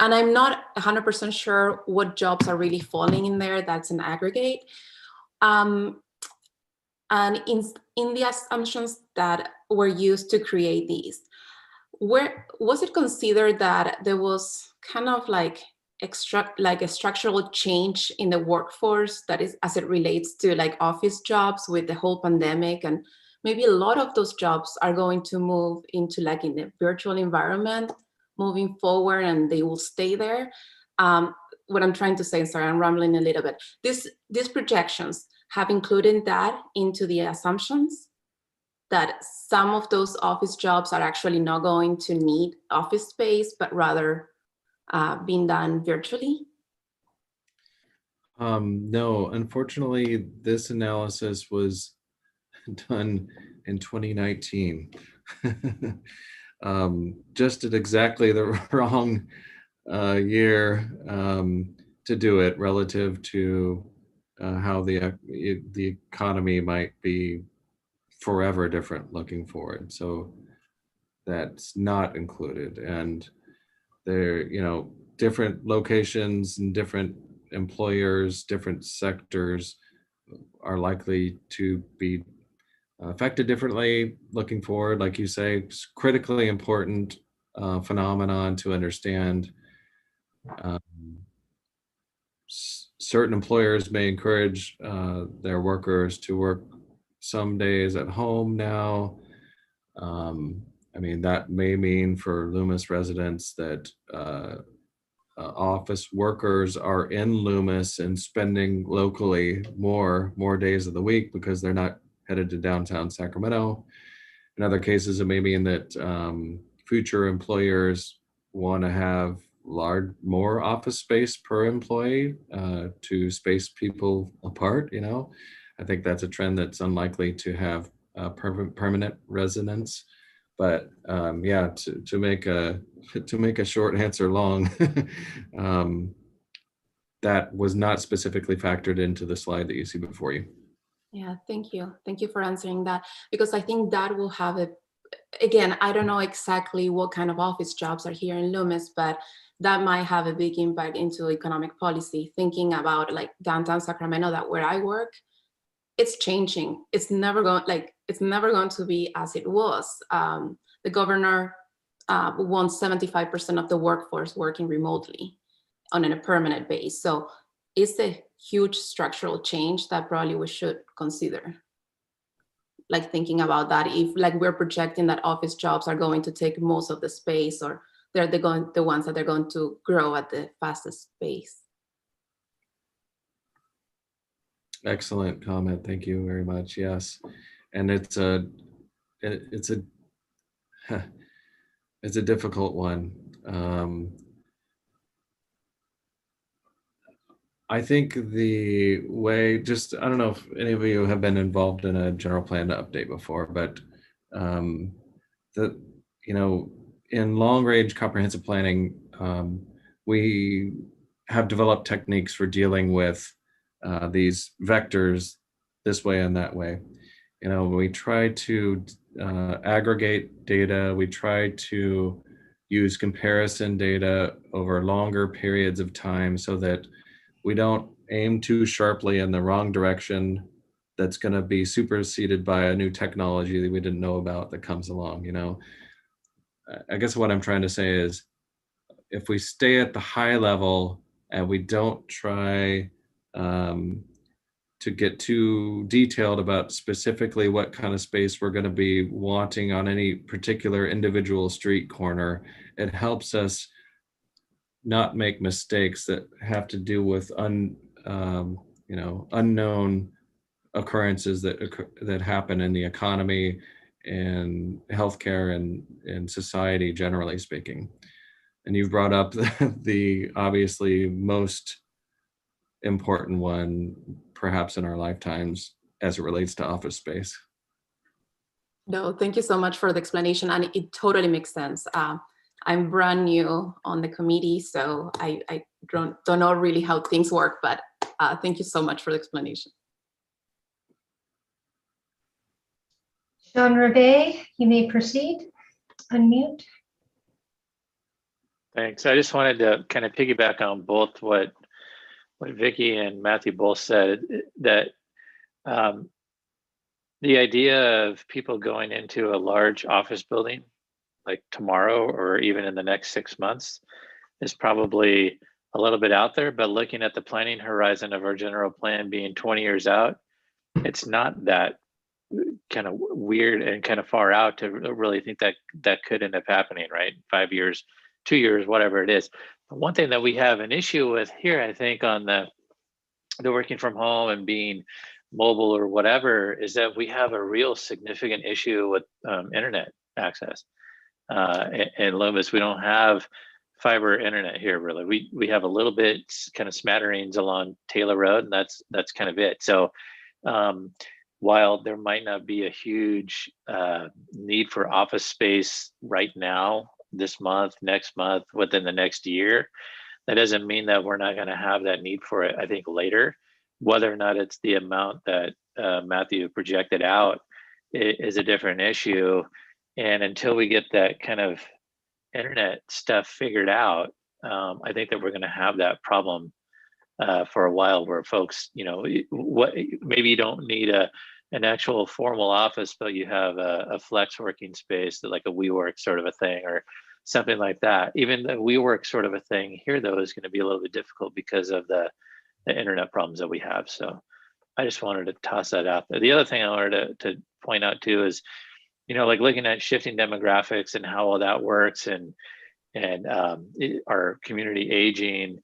And I'm not 100% sure what jobs are really falling in there. That's an aggregate. And in the assumptions that were used to create these, where was it considered that there was kind of like a structural change in the workforce, that is as it relates to like office jobs with the whole pandemic, and maybe a lot of those jobs are going to move into like in the virtual environment moving forward, and they will stay there. What I'm trying to say, sorry, I'm rambling a little bit. These projections have included that into the assumptions that some of those office jobs are actually not going to need office space, but rather being done virtually?
No, unfortunately, this analysis was done in 2019. Just at exactly the wrong year to do it relative to how the economy might be forever different looking forward. So that's not included. And there, different locations and different employers, different sectors are likely to be affected differently looking forward. Like you say, it's critically important phenomenon to understand. Certain employers may encourage their workers to work some days at home now. I mean, that may mean for Loomis residents that office workers are in Loomis and spending locally more days of the week because they're not headed to downtown Sacramento. In other cases, it may mean that future employers want to have more office space per employee to space people apart. I think that's a trend that's unlikely to have permanent resonance. But yeah, to make a short answer long, that was not specifically factored into the slide that you see before you.
Yeah, thank you. Thank you for answering that, because I think that will have again, I don't know exactly what kind of office jobs are here in Loomis, but that might have a big impact into economic policy. Thinking about like downtown Sacramento, that where I work, it's changing. It's never going to be as it was. The governor wants 75% of the workforce working remotely on a permanent base. So it's a huge structural change that probably we should consider. Like thinking about that, if like we're projecting that office jobs are going to take most of the space, or they're the ones that are going to grow at the fastest pace.
Excellent comment. Thank you very much. Yes, and it's a difficult one. I think the way, I don't know if any of you have been involved in a general plan update before, but in long range comprehensive planning, we have developed techniques for dealing with these vectors this way and that way. We try to aggregate data. We try to use comparison data over longer periods of time so that we don't aim too sharply in the wrong direction that's going to be superseded by a new technology that we didn't know about that comes along. I guess what I'm trying to say is, if we stay at the high level and we don't try to get too detailed about specifically what kind of space we're going to be wanting on any particular individual street corner, it helps us not make mistakes that have to do with unknown occurrences that happen in the economy and healthcare and society, generally speaking. And you've brought up the obviously most important one, perhaps in our lifetimes, as it relates to office space.
No, thank you so much for the explanation, and it totally makes sense. I'm brand new on the committee, so I don't know really how things work, but thank you so much for the explanation.
Jean Rebe, you may proceed. Unmute.
Thanks. I just wanted to kind of piggyback on both what Vicki and Matthew both said, that the idea of people going into a large office building like tomorrow or even in the next 6 months is probably a little bit out there, but looking at the planning horizon of our general plan being 20 years out, it's not that kind of weird and kind of far out to really think that could end up happening, right? 5 years, 2 years, whatever it is. But one thing that we have an issue with here, I think, on the working from home and being mobile or whatever, is that we have a real significant issue with internet access. In Loomis, we don't have fiber internet here, really. We have a little bit, kind of smatterings along Taylor Road, and that's kind of it. So while there might not be a huge need for office space right now, this month, next month, within the next year, that doesn't mean that we're not going to have that need for it, I think, later. Whether or not it's the amount that Matthew projected out is a different issue. And until we get that kind of internet stuff figured out, I think that we're going to have that problem for a while, where folks, maybe you don't need an actual formal office, but you have a flex working space, like a WeWork sort of a thing, or something like that. Even the WeWork sort of a thing here, though, is going to be a little bit difficult because of the internet problems that we have. So I just wanted to toss that out there. The other thing I wanted to point out too is, like looking at shifting demographics and how all that works, and and our community aging,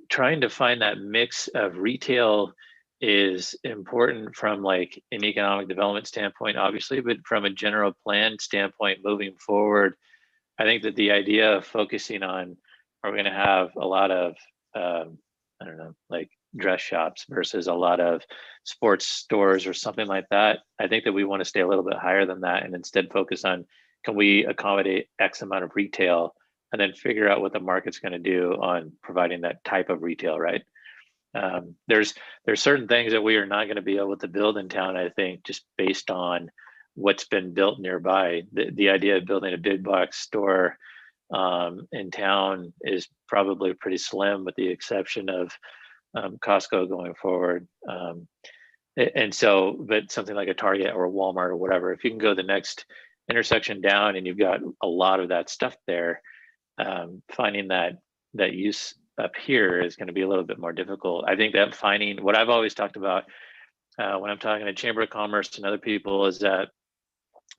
trying to find that mix of retail is important from like an economic development standpoint, obviously, but from a general plan standpoint moving forward, I think that the idea of focusing on, are we going to have a lot of, I don't know, like dress shops versus a lot of sports stores or something like that? I think that we want to stay a little bit higher than that and instead focus on, can we accommodate X amount of retail, and then figure out what the market's going to do on providing that type of retail, right? There's certain things that we are not going to be able to build in town, I think, just based on what's been built nearby. The idea of building a big box store in town is probably pretty slim, with the exception of Costco going forward. And so, but something like a Target or a Walmart or whatever, if you can go the next intersection down and you've got a lot of that stuff there, finding that use up here is going to be a little bit more difficult. I think that finding, what I've always talked about when I'm talking to Chamber of Commerce and other people, is that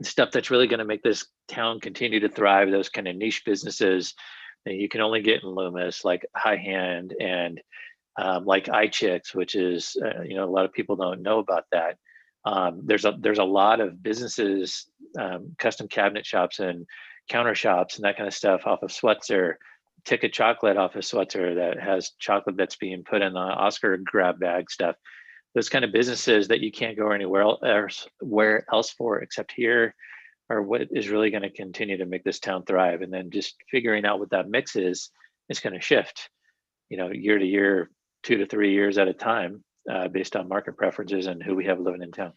stuff that's really going to make this town continue to thrive, those kind of niche businesses that you can only get in Loomis, like High Hand and like iChicks, which is, you know, a lot of people don't know about that. There's a lot of businesses, custom cabinet shops and counter shops and that kind of stuff off of Swetzer, Ticket Chocolate off of Swetzer that has chocolate that's being put in the Oscar grab bag stuff. Those kind of businesses that you can't go anywhere else for except here are what is really going to continue to make this town thrive. And then just figuring out what that mix is going to shift, you know, year to year, 2 to 3 years at a time, based on market preferences and who we have living in town,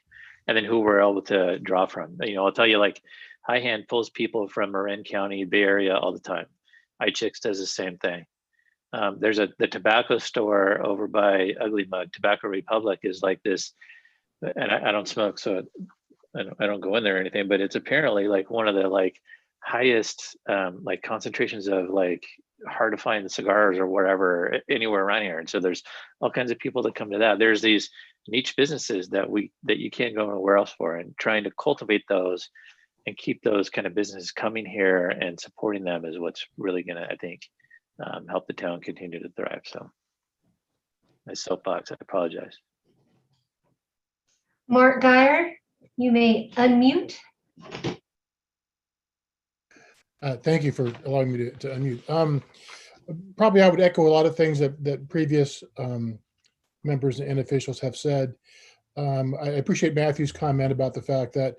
and then who we're able to draw from. You know, I'll tell you, like High Hand pulls people from Marin County, Bay Area all the time. iChicks does the same thing. There's the tobacco store over by Ugly Mug, Tobacco Republic, is like this, and I don't smoke, so I don't go in there or anything, but it's apparently like one of the like highest like concentrations of like hard to find cigars or whatever anywhere around here. And so there's all kinds of people that come to that. There's these niche businesses that you can't go anywhere else for, and trying to cultivate those and keep those kind of businesses coming here and supporting them is what's really going to, I think, help the town continue to thrive. So my soapbox, I apologize.
Mark Geyer, you may unmute.
Thank you for allowing me to unmute. Probably I would echo a lot of things that previous members and officials have said. I appreciate Matthew's comment about the fact that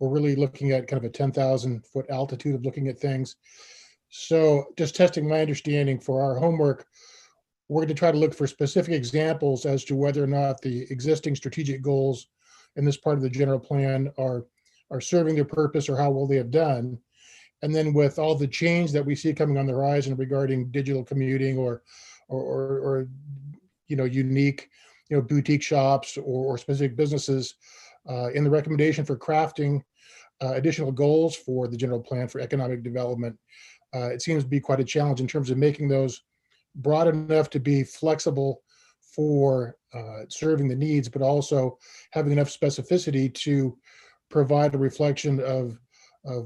we're really looking at kind of a 10,000 foot altitude of looking at things. So just testing my understanding for our homework, we're going to try to look for specific examples as to whether or not the existing strategic goals in this part of the general plan are serving their purpose or how well they have done. And then with all the change that we see coming on the horizon regarding digital commuting or you know, unique, you know, boutique shops or specific businesses, in the recommendation for crafting additional goals for the general plan for economic development, it seems to be quite a challenge in terms of making those broad enough to be flexible for serving the needs, but also having enough specificity to provide a reflection of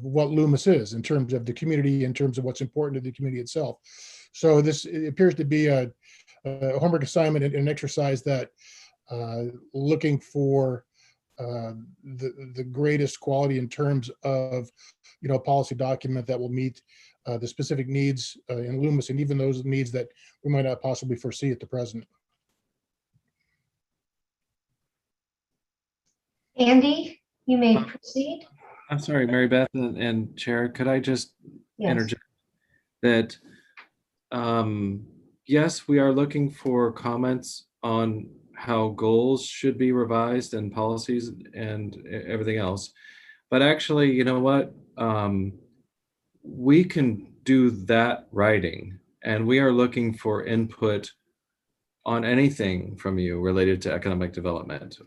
what Loomis is in terms of the community, in terms of what's important to the community itself. So this appears to be a homework assignment and an exercise that looking for the greatest quality in terms of, you know, a policy document that will meet the specific needs in Loomis, and even those needs that we might not possibly foresee at the present.
Andy, you may proceed.
I'm sorry, Mary Beth and Chair, could I just interject that, yes, we are looking for comments on how goals should be revised and policies and everything else. But actually, you know what? We can do that writing, and we are looking for input on anything from you related to economic development.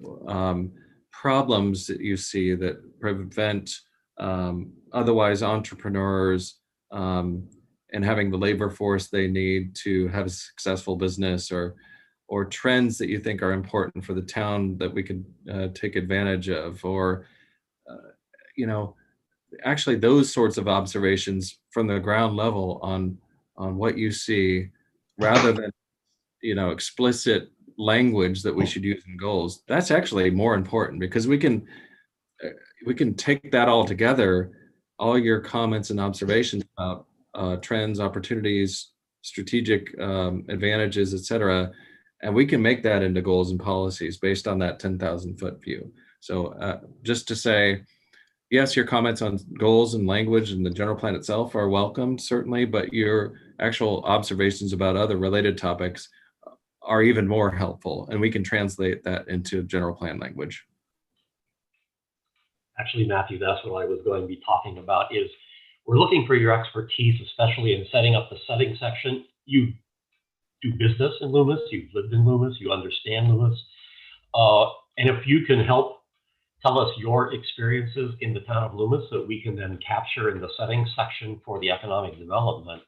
Problems that you see that prevent otherwise entrepreneurs and having the labor force they need to have a successful business, or trends that you think are important for the town that we could take advantage of, or you know, actually those sorts of observations from the ground level on what you see, rather than explicit language that we should use in goals. That's actually more important, because we can take that all together, all your comments and observations about trends, opportunities, strategic advantages, etc., and we can make that into goals and policies based on that 10,000-foot view. So just to say, yes, your comments on goals and language and the general plan itself are welcome, certainly, but your actual observations about other related topics are even more helpful, and we can translate that into general plan language.
Actually, Matthew, that's what I was going to be talking about. Is we're looking for your expertise, especially in setting up the setting section. You do business in Loomis, you've lived in Loomis, you understand Loomis. And if you can help tell us your experiences in the town of Loomis that we can then capture in the settings section for the economic development,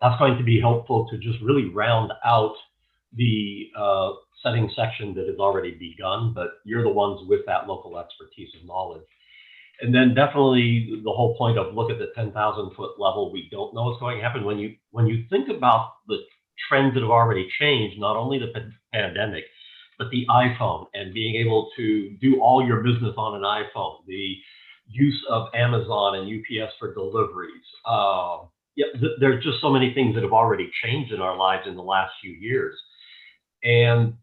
that's going to be helpful to just really round out the setting section that has already begun, but you're the ones with that local expertise and knowledge. And then definitely the whole point of look at the 10,000-foot level, we don't know what's going to happen. When you think about the trends that have already changed, not only the pandemic, but the iPhone and being able to do all your business on an iPhone, the use of Amazon and UPS for deliveries. There's just so many things that have already changed in our lives in the last few years. And,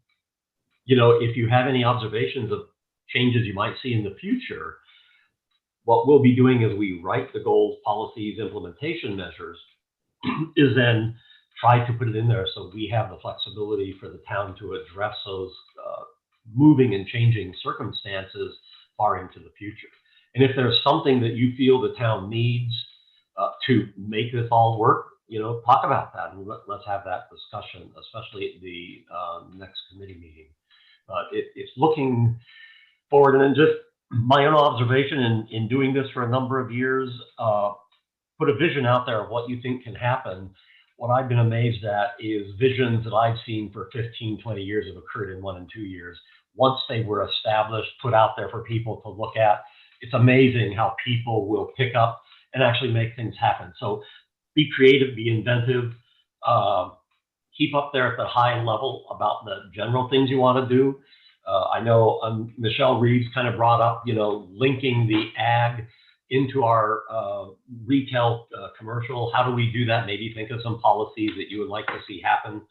if you have any observations of changes you might see in the future, what we'll be doing as we write the goals, policies, implementation measures is then try to put it in there so we have the flexibility for the town to address those moving and changing circumstances far into the future. And if there's something that you feel the town needs to make this all work, talk about that and let's have that discussion, especially at the next committee meeting. It's looking forward, and then just my own observation in doing this for a number of years, put a vision out there of what you think can happen. What I've been amazed at is visions that I've seen for 15, 20 years have occurred in 1 and 2 years. Once they were established, put out there for people to look at, it's amazing how people will pick up and actually make things happen. So be creative, be inventive, keep up there at the high level about the general things you want to do. I know Michelle Reeves kind of brought up, linking the ag into our retail commercial. How do we do that? Maybe think of some policies that you would like to see happen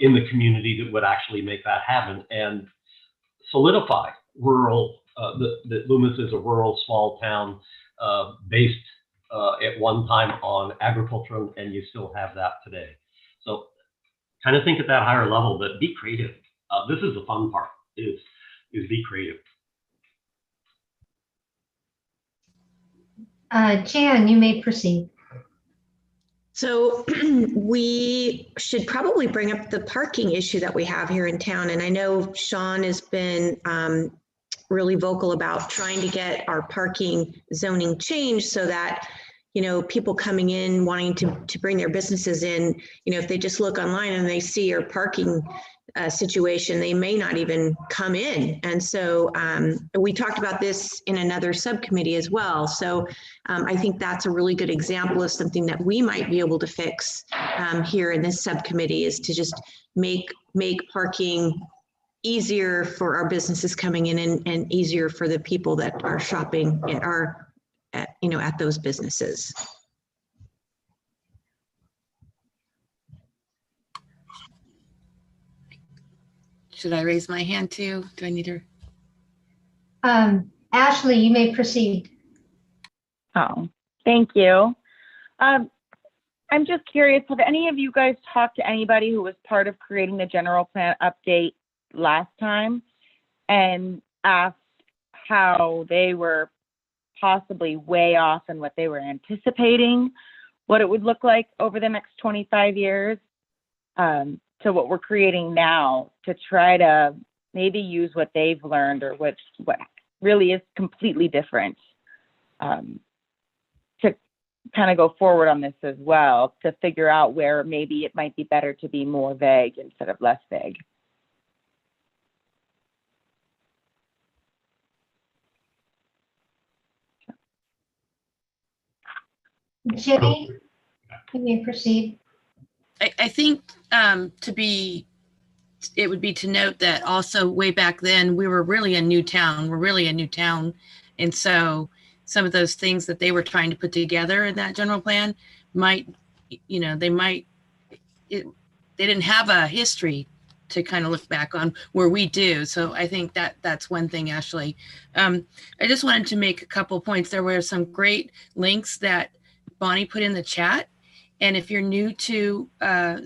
in the community that would actually make that happen and solidify rural, that Loomis is a rural small town based at one time on agriculture, and you still have that today. So kind of think at that higher level, but be creative. This is the fun part, is be creative.
Jan, you may proceed.
So we should probably bring up the parking issue that we have here in town. And I know Sean has been really vocal about trying to get our parking zoning changed so that, people coming in wanting to bring their businesses in, if they just look online and they see your parking situation, they may not even come in. And so we talked about this in another subcommittee as well. So I think that's a really good example of something that we might be able to fix here in this subcommittee, is to just make parking easier for our businesses coming in and easier for the people that are shopping at those businesses.
Should I raise my hand too? Do I need to?
Ashley, you may proceed.
Oh, thank you. I'm just curious, have any of you guys talked to anybody who was part of creating the general plan update last time and asked how they were possibly way off in what they were anticipating, what it would look like over the next 25 years? To what we're creating now, to try to maybe use what they've learned or what really is completely different, to kind of go forward on this as well, to figure out where maybe it might be better to be more vague instead of less vague.
Jenny, you may proceed.
I think it would be to note that also way back then, we were really a new town. We're really a new town. And so some of those things that they were trying to put together in that general plan might, they didn't have a history to kind of look back on where we do. So I think that's one thing, Ashley. I just wanted to make a couple points. There were some great links that Bonnie put in the chat. And if you're new to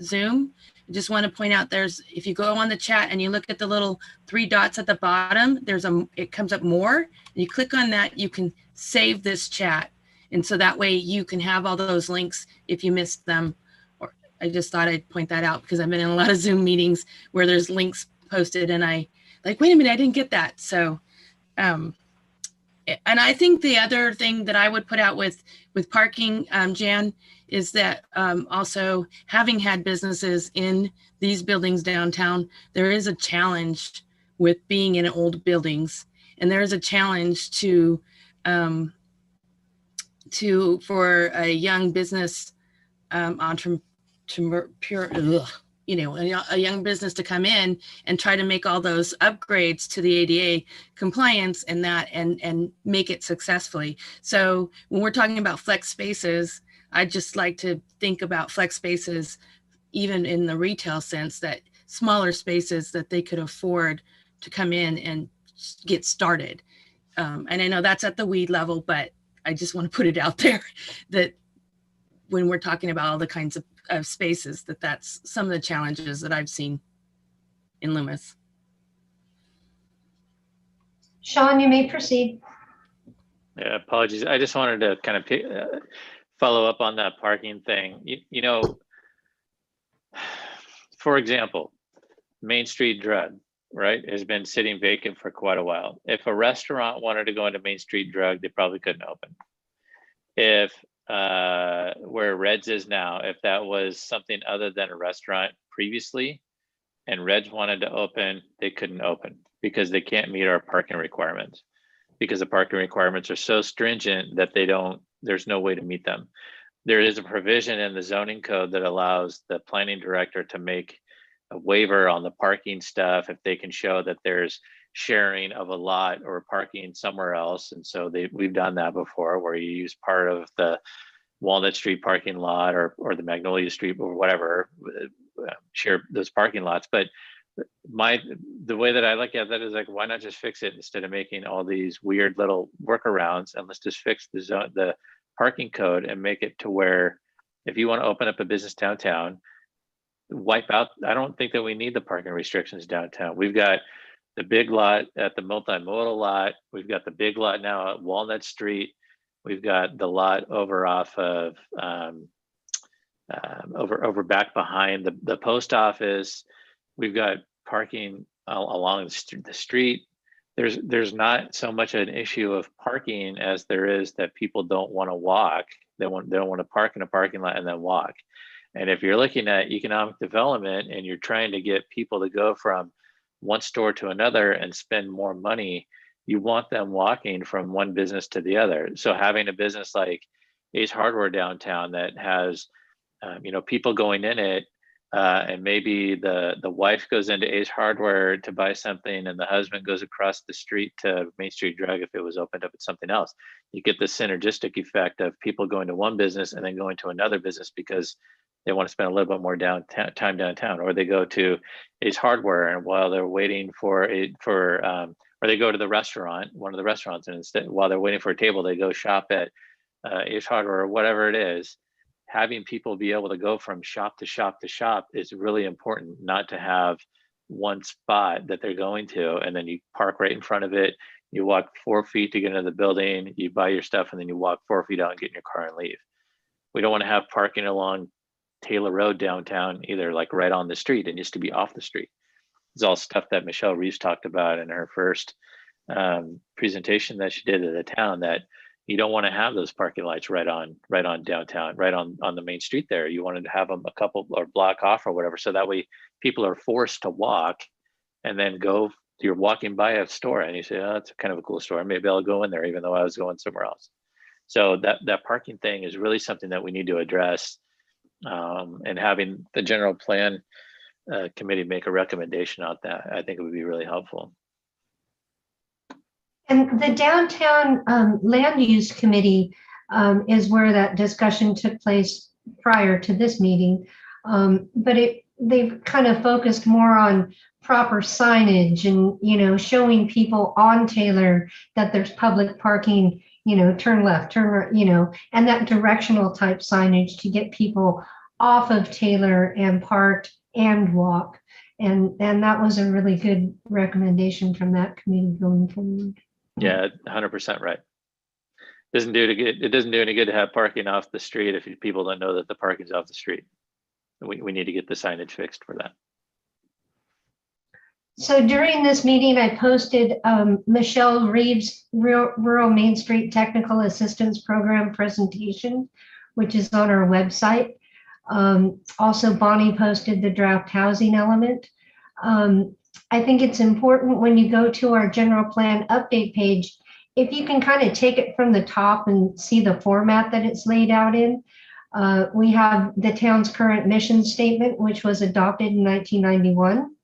Zoom, I just want to point out if you go on the chat and you look at the little 3 dots at the bottom, it comes up more. And you click on that, you can save this chat. And so that way you can have all those links if you missed them. Or I just thought I'd point that out because I've been in a lot of Zoom meetings where there's links posted and wait a minute, I didn't get that. So, and I think the other thing that I would put out with parking, Jan, is that also having had businesses in these buildings downtown, there is a challenge with being in old buildings. And there is a challenge for a young business entrepreneur, a young business to come in and try to make all those upgrades to the ADA compliance and make it successfully. So when we're talking about flex spaces, I just like to think about flex spaces, even in the retail sense, that smaller spaces that they could afford to come in and get started. And I know that's at the weed level, but I just want to put it out there that when we're talking about all the kinds of spaces, that's some of the challenges that I've seen in Loomis.
Sean, you may proceed.
Yeah, apologies. I just wanted to kind of follow up on that parking thing. For example, Main Street Drug, right, has been sitting vacant for quite a while. If a restaurant wanted to go into Main Street Drug, they probably couldn't open. If where Reds is now, if that was something other than a restaurant previously and Reds wanted to open, they couldn't open because they can't meet our parking requirements, because the parking requirements are so stringent that there's no way to meet them. There is a provision in the zoning code that allows the planning director to make a waiver on the parking stuff if they can show that there's sharing of a lot or parking somewhere else. And so we've done that before, where you use part of the Walnut Street parking lot or the Magnolia Street or whatever, share those parking lots. But the way that I look at that is like, why not just fix it instead of making all these weird little workarounds? And let's just fix the parking code and make it to where if you want to open up a business downtown, wipe out. I don't think that we need the parking restrictions downtown. We've got the big lot at the multimodal lot. We've got the big lot now at Walnut Street. We've got the lot over off of over back behind the post office. We've got parking along the street. There's not so much an issue of parking as there is that people don't want to walk. They don't want to park in a parking lot and then walk. And if you're looking at economic development and you're trying to get people to go from one store to another and spend more money, you want them walking from one business to the other. So having a business like Ace Hardware downtown that has, people going in it, and maybe the wife goes into Ace Hardware to buy something and the husband goes across the street to Main Street Drug if it was opened up at something else. You get the synergistic effect of people going to one business and then going to another business because they want to spend a little bit more time downtown, or they go to Ace Hardware and while they're waiting or they go to the restaurant, one of the restaurants, and instead while they're waiting for a table, they go shop at Ace Hardware or whatever it is. Having people be able to go from shop to shop to shop is really important, not to have one spot that they're going to and then you park right in front of it. You walk 4 feet to get into the building, you buy your stuff, and then you walk 4 feet out and get in your car and leave. We don't want to have parking along Taylor Road downtown either, like right on the street. It needs to be off the street. It's all stuff that Michelle Reeves talked about in her first presentation that she did at the town, that you don't want to have those parking lights right on downtown, right on the main street there. You wanted to have them a couple or block off or whatever. So that way people are forced to walk and then go, you're walking by a store and you say, oh, that's kind of a cool store. Maybe I'll go in there even though I was going somewhere else. So that parking thing is really something that we need to address, and having the general plan committee make a recommendation on that, I think it would be really helpful.
And the downtown land use committee is where that discussion took place prior to this meeting. But they've kind of focused more on proper signage and, you know, showing people on Taylor that there's public parking, you know, turn left, turn right, you know, and that directional type signage to get people off of Taylor and park and walk. And that was a really good recommendation from that committee going forward.
Yeah, 100% right. It doesn't do any good to have parking off the street if people don't know that the parking's off the street. We need to get the signage fixed for that.
So during this meeting, I posted Michelle Reeves' Rural Main Street Technical Assistance Program presentation, which is on our website. Also, Bonnie posted the draft housing element. I think it's important when you go to our general plan update page, if you can kind of take it from the top and see the format that it's laid out in. We have the town's current mission statement, which was adopted in 1991.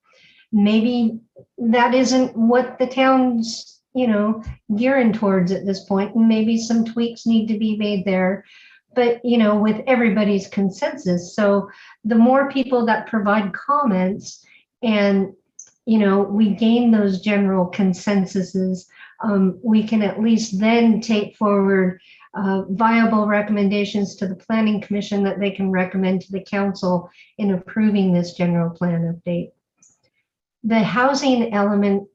Maybe that isn't what the town's, you know, gearing towards at this point, and maybe some tweaks need to be made there, but, you know, with everybody's consensus. So the more people that provide comments and, you know, we gain those general consensuses, we can at least then take forward viable recommendations to the Planning Commission that they can recommend to the council in approving this general plan update. The Housing Element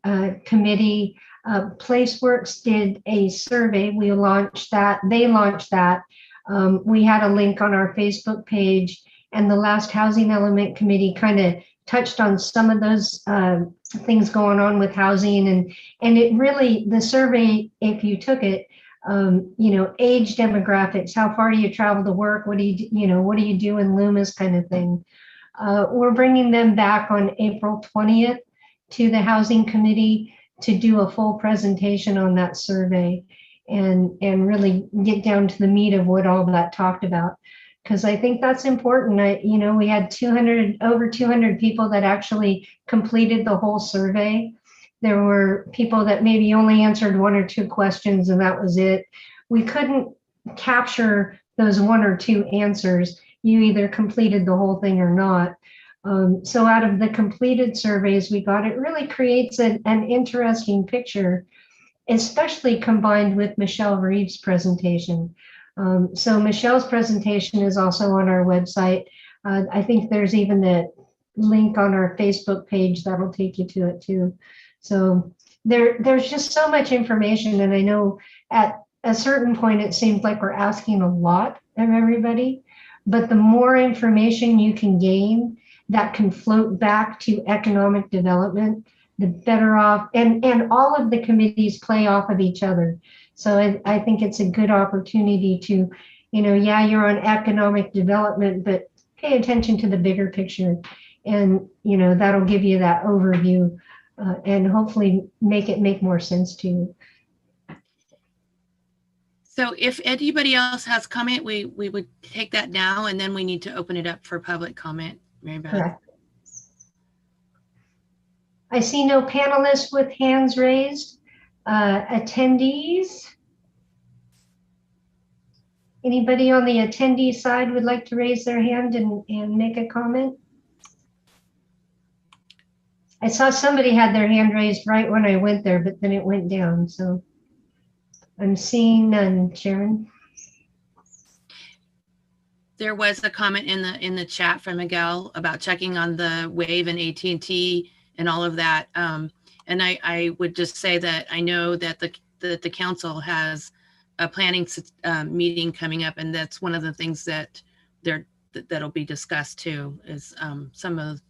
Committee, PlaceWorks did a survey. We launched that. They launched that. We had a link on our Facebook page, and the last Housing Element Committee kind of touched on some of those things going on with housing, and it really, the survey, if you took it, you know, age demographics, how far do you travel to work, what do you do in Loomis, kind of thing. We're bringing them back on April 20th to the Housing Committee to do a full presentation on that survey and really get down to the meat of what all that talked about. Because I think that's important. You know, we had over 200 people that actually completed the whole survey. There were people that maybe only answered 1 or 2 questions and that was it. We couldn't capture those 1 or 2 answers. You either completed the whole thing or not. So out of the completed surveys we got, it really creates an interesting picture, especially combined with Michelle Reeves' presentation. So Michelle's presentation is also on our website. I think there's even the link on our Facebook page that'll take you to it too. So there's just so much information, and I know at a certain point it seems like we're asking a lot of everybody, but the more information you can gain that can float back to economic development, the better off, and all of the committees play off of each other. So I think it's a good opportunity to, you know, yeah, you're on economic development, but pay attention to the bigger picture, and, you know, that'll give you that overview and hopefully make more sense to you.
So if anybody else has comment, we would take that now, and then we need to open it up for public comment. Mary Beth.
Correct. I see no panelists with hands raised. Attendees? Anybody on the attendee side would like to raise their hand and make a comment? I saw somebody had their hand raised right when I went there, but then it went down. So I'm seeing none, Sharon.
There was a comment in the chat from Miguel about checking on the Wave and AT&T and all of that. And I would just say that I know that the council has a planning meeting coming up, and that's one of the things that that'll be discussed too. Is some of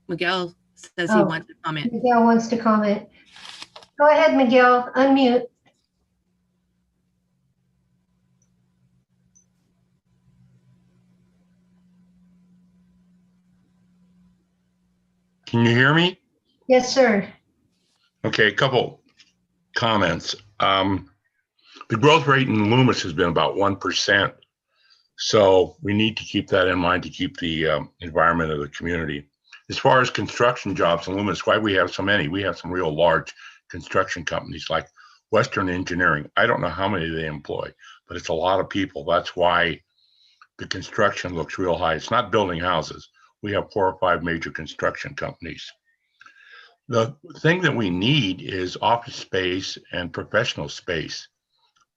Miguel says he wants to comment.
Miguel wants to comment. Go ahead, Miguel. Unmute.
Can you hear me?
Yes, sir.
Okay, a couple comments. the growth rate in Loomis has been about 1%. So we need to keep that in mind to keep the environment of the community. As far as construction jobs in Loomis, why we have so many? We have some real large construction companies like Western Engineering. I don't know how many they employ, but it's a lot of people. That's why the construction looks real high. It's not building houses. We have 4 or 5 major construction companies. The thing that we need is office space and professional space.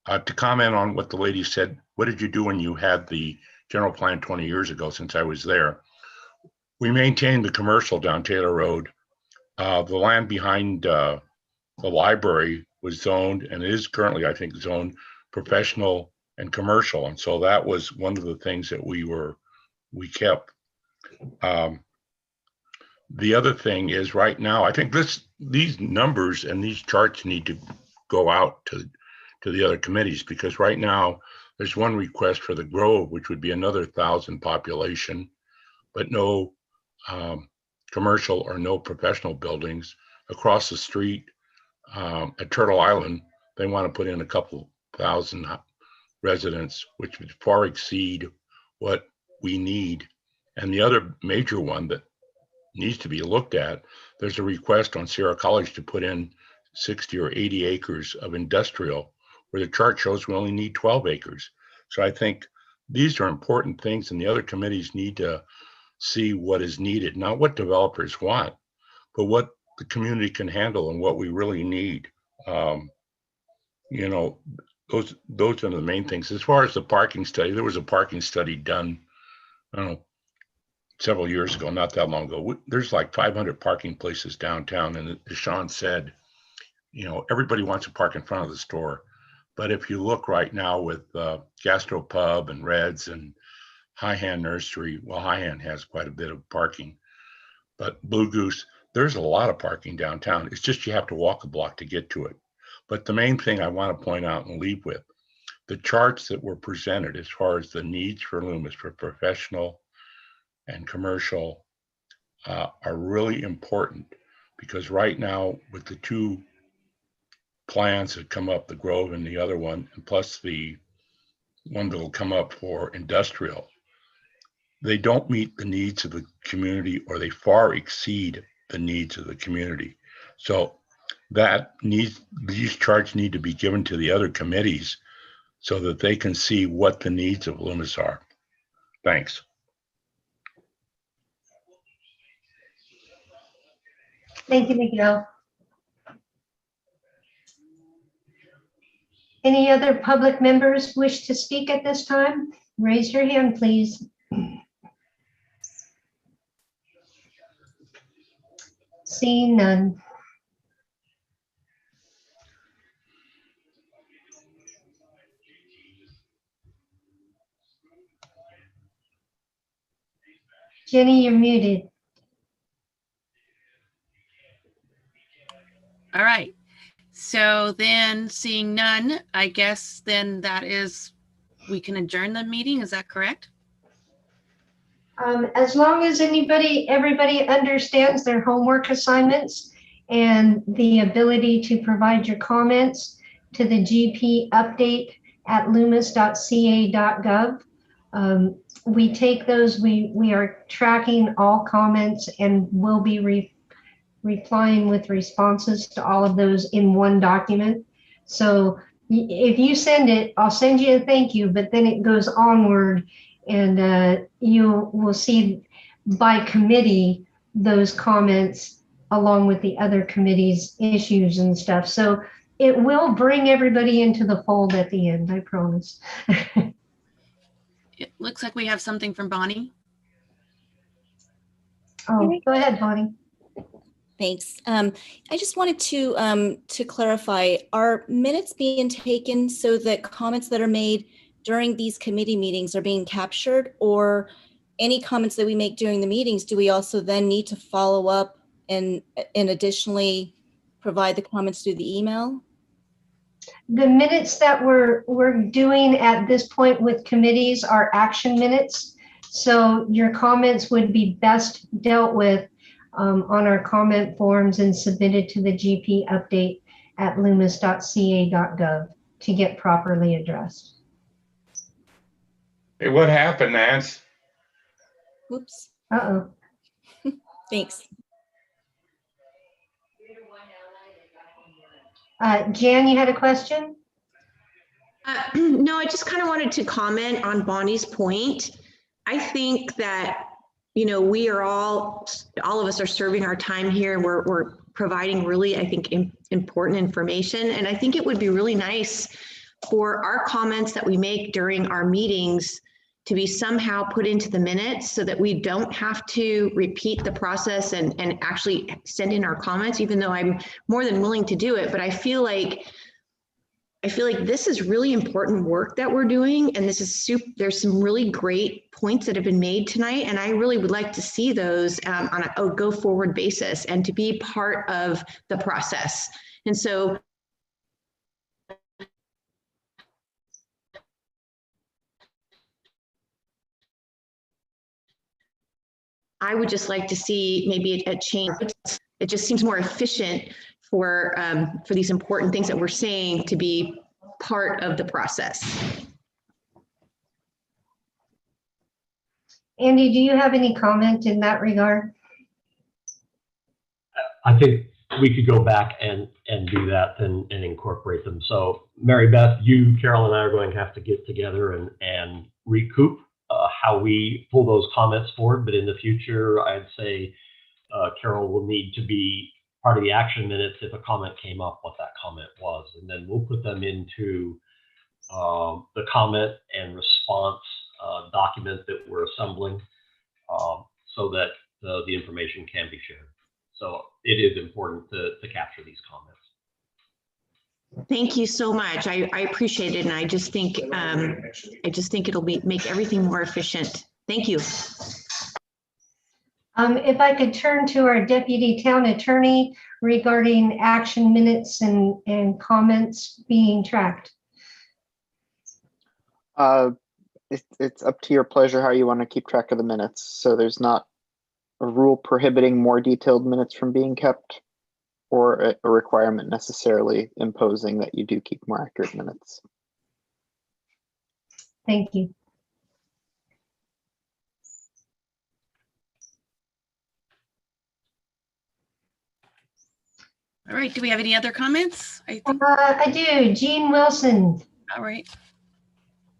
To comment on what the lady said, what did you do when you had the general plan 20 years ago, since I was there? We maintained the commercial down Taylor Road. The land behind the library was zoned and is currently, I think, zoned professional and commercial. And so that was one of the things that we kept. The other thing is right now, I think these numbers and these charts need to go out to the other committees, because right now there's one request for the Grove, which would be another 1,000 population, but no commercial or no professional buildings. Across the street at Turtle Island, they want to put in a couple thousand residents, which would far exceed what we need. And the other major one that needs to be looked at, there's a request on Sierra College to put in 60 or 80 acres of industrial, where the chart shows we only need 12 acres. So I think these are important things, and the other committees need to see what is needed, not what developers want, but what the community can handle and what we really need. You know, those are the main things. As far as the parking study, there was a parking study done, I don't know, several years ago, not that long ago. There's like 500 parking places downtown, and as Sean said, you know, everybody wants to park in front of the store. But if you look right now with Gastro Pub and Reds and High Hand Nursery, well, High Hand has quite a bit of parking, but Blue Goose, there's a lot of parking downtown. It's just you have to walk a block to get to it. But the main thing I want to point out and leave with, the charts that were presented as far as the needs for Loomis for professional and commercial are really important, because right now with the 2 plans that come up, the Grove and the other one, and plus the one that will come up for industrial, they don't meet the needs of the community, or they far exceed the needs of the community. So these charts need to be given to the other committees so that they can see what the needs of Loomis are. Thanks.
Thank you, Miguel. Any other public members wish to speak at this time? Raise your hand, please. Seeing none. Jenny, you're muted.
All right. So then, seeing none, I guess then that is, we can adjourn the meeting. Is that correct?
As long as everybody understands their homework assignments and the ability to provide your comments to the GP update at loomis.ca.gov. We take those, we are tracking all comments, and we'll be replying with responses to all of those in one document. So if you send it, I'll send you a thank you, but then it goes onward, and you will see by committee those comments along with the other committees' issues and stuff. So it will bring everybody into the fold at the end, I promise.
It looks like we have something from Bonnie.
Oh, go ahead, Bonnie.
Thanks. I just wanted to clarify, are minutes being taken so that comments that are made during these committee meetings are being captured, or any comments that we make during the meetings, do we also then need to follow up and additionally provide the comments through the email?
The minutes that we're doing at this point with committees are action minutes. So your comments would be best dealt with on our comment forms and submitted to the GP update at loomis.ca.gov to get properly addressed.
Hey, what happened, Nance?
Oops.
Uh-oh.
Thanks.
Jan, you had a question?
No, I just kind of wanted to comment on Bonnie's point. I think that, you know, we are all of us are serving our time here. We're providing really, I think, important information. And I think it would be really nice for our comments that we make during our meetings to be somehow put into the minutes so that we don't have to repeat the process and actually send in our comments, even though I'm more than willing to do it. But I feel like this is really important work that we're doing, and this is there's some really great points that have been made tonight, and I really would like to see those on a go forward basis and to be part of the process. And so I would just like to see maybe a change. It just seems more efficient for these important things that we're saying to be part of the process.
Andy, do you have any comment in that regard?
I think we could go back and do that and incorporate them. So Mary Beth, you, Carol, and I are going to have to get together and recoup how we pull those comments forward. But in the future, I'd say Carol will need to be part of the action minutes if a comment came up, what that comment was. And then we'll put them into the comment and response document that we're assembling so that the information can be shared. So it is important to capture these comments.
Thank you so much. I appreciate it, and I just think it'll make everything more efficient. Thank you.
If I could turn to our deputy town attorney regarding action minutes and comments being tracked.
It's up to your pleasure how you want to keep track of the minutes. So there's not a rule prohibiting more detailed minutes from being kept, or a requirement necessarily imposing that you do keep more accurate minutes.
Thank you.
All right, do we have any other comments?
I do. Jean Wilson.
All right.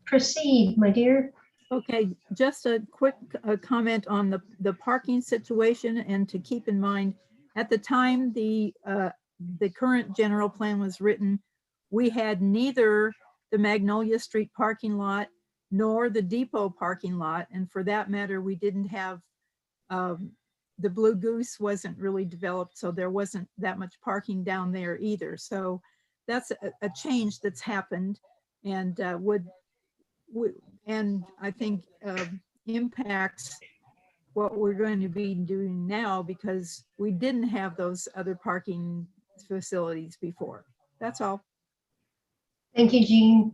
Proceed, my dear.
Okay, just a quick comment on the parking situation, and to keep in mind, at the time the current general plan was written, we had neither the Magnolia Street parking lot nor the depot parking lot, and for that matter, we didn't have the Blue Goose wasn't really developed, so there wasn't that much parking down there either. So that's a change that's happened, and and I think impacts what we're going to be doing now, because we didn't have those other parking facilities before. That's all.
Thank you, Jean.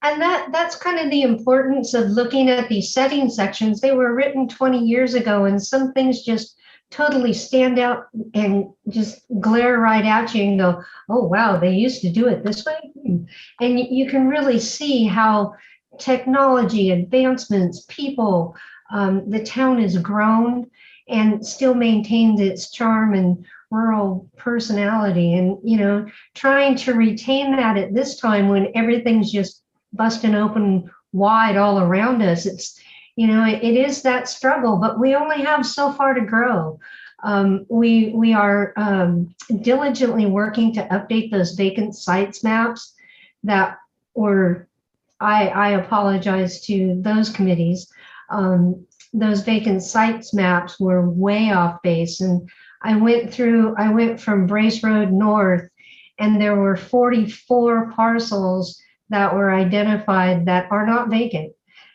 And that's kind of the importance of looking at these setting sections. They were written 20 years ago, and some things just totally stand out and just glare right at you and go, oh, wow, they used to do it this way. And you can really see how technology, advancements, people, the town has grown and still maintains its charm and rural personality. And, you know, trying to retain that at this time when everything's just busting open wide all around us, it's, you know, it is that struggle, but we only have so far to grow. We are diligently working to update those vacant sites maps that were, I apologize to those committees. Those vacant sites maps were way off base. And I went from Brace Road North, and there were 44 parcels that were identified that are not vacant.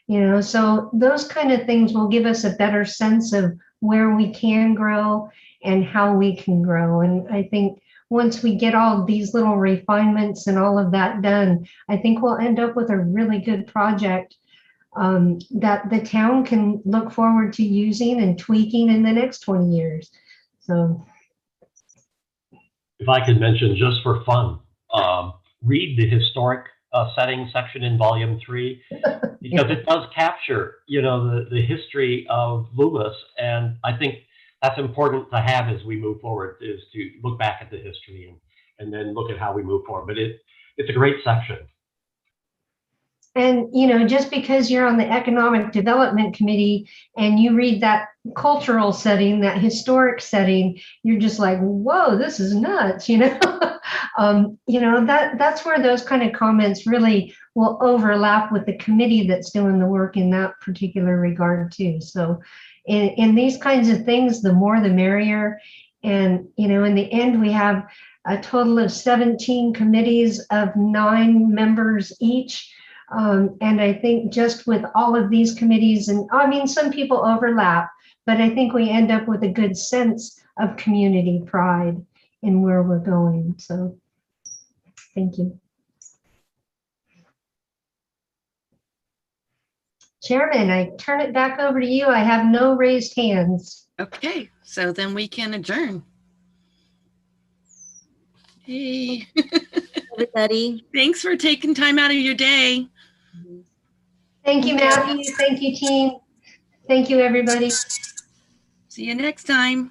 You know, so those kind of things will give us a better sense of where we can grow and how we can grow. And I think once we get all these little refinements and all of that done, I think we'll end up with a really good project that the town can look forward to using and tweaking in the next 20 years. So
if I could mention, just for fun, read the historic setting section in volume 3, because it does capture, you know, the history of Loomis. And I think that's important to have as we move forward, is to look back at the history and then look at how we move forward. But it's a great section.
And, you know, just because you're on the Economic Development Committee and you read that cultural setting, that historic setting, you're just like, whoa, this is nuts, you know? You know, that's where those kind of comments really will overlap with the committee that's doing the work in that particular regard too. So in these kinds of things, the more the merrier. And, you know, in the end, we have a total of 17 committees of 9 members each. And I think just with all of these committees, and I mean, some people overlap, but I think we end up with a good sense of community pride in where we're going. So thank you. Chairman, I turn it back over to you. I have no raised hands.
Okay, so then we can adjourn. Hey.
Everybody.
Thanks for taking time out of your day.
Thank you, Matthew. Thank you, team. Thank you, everybody.
See you next time.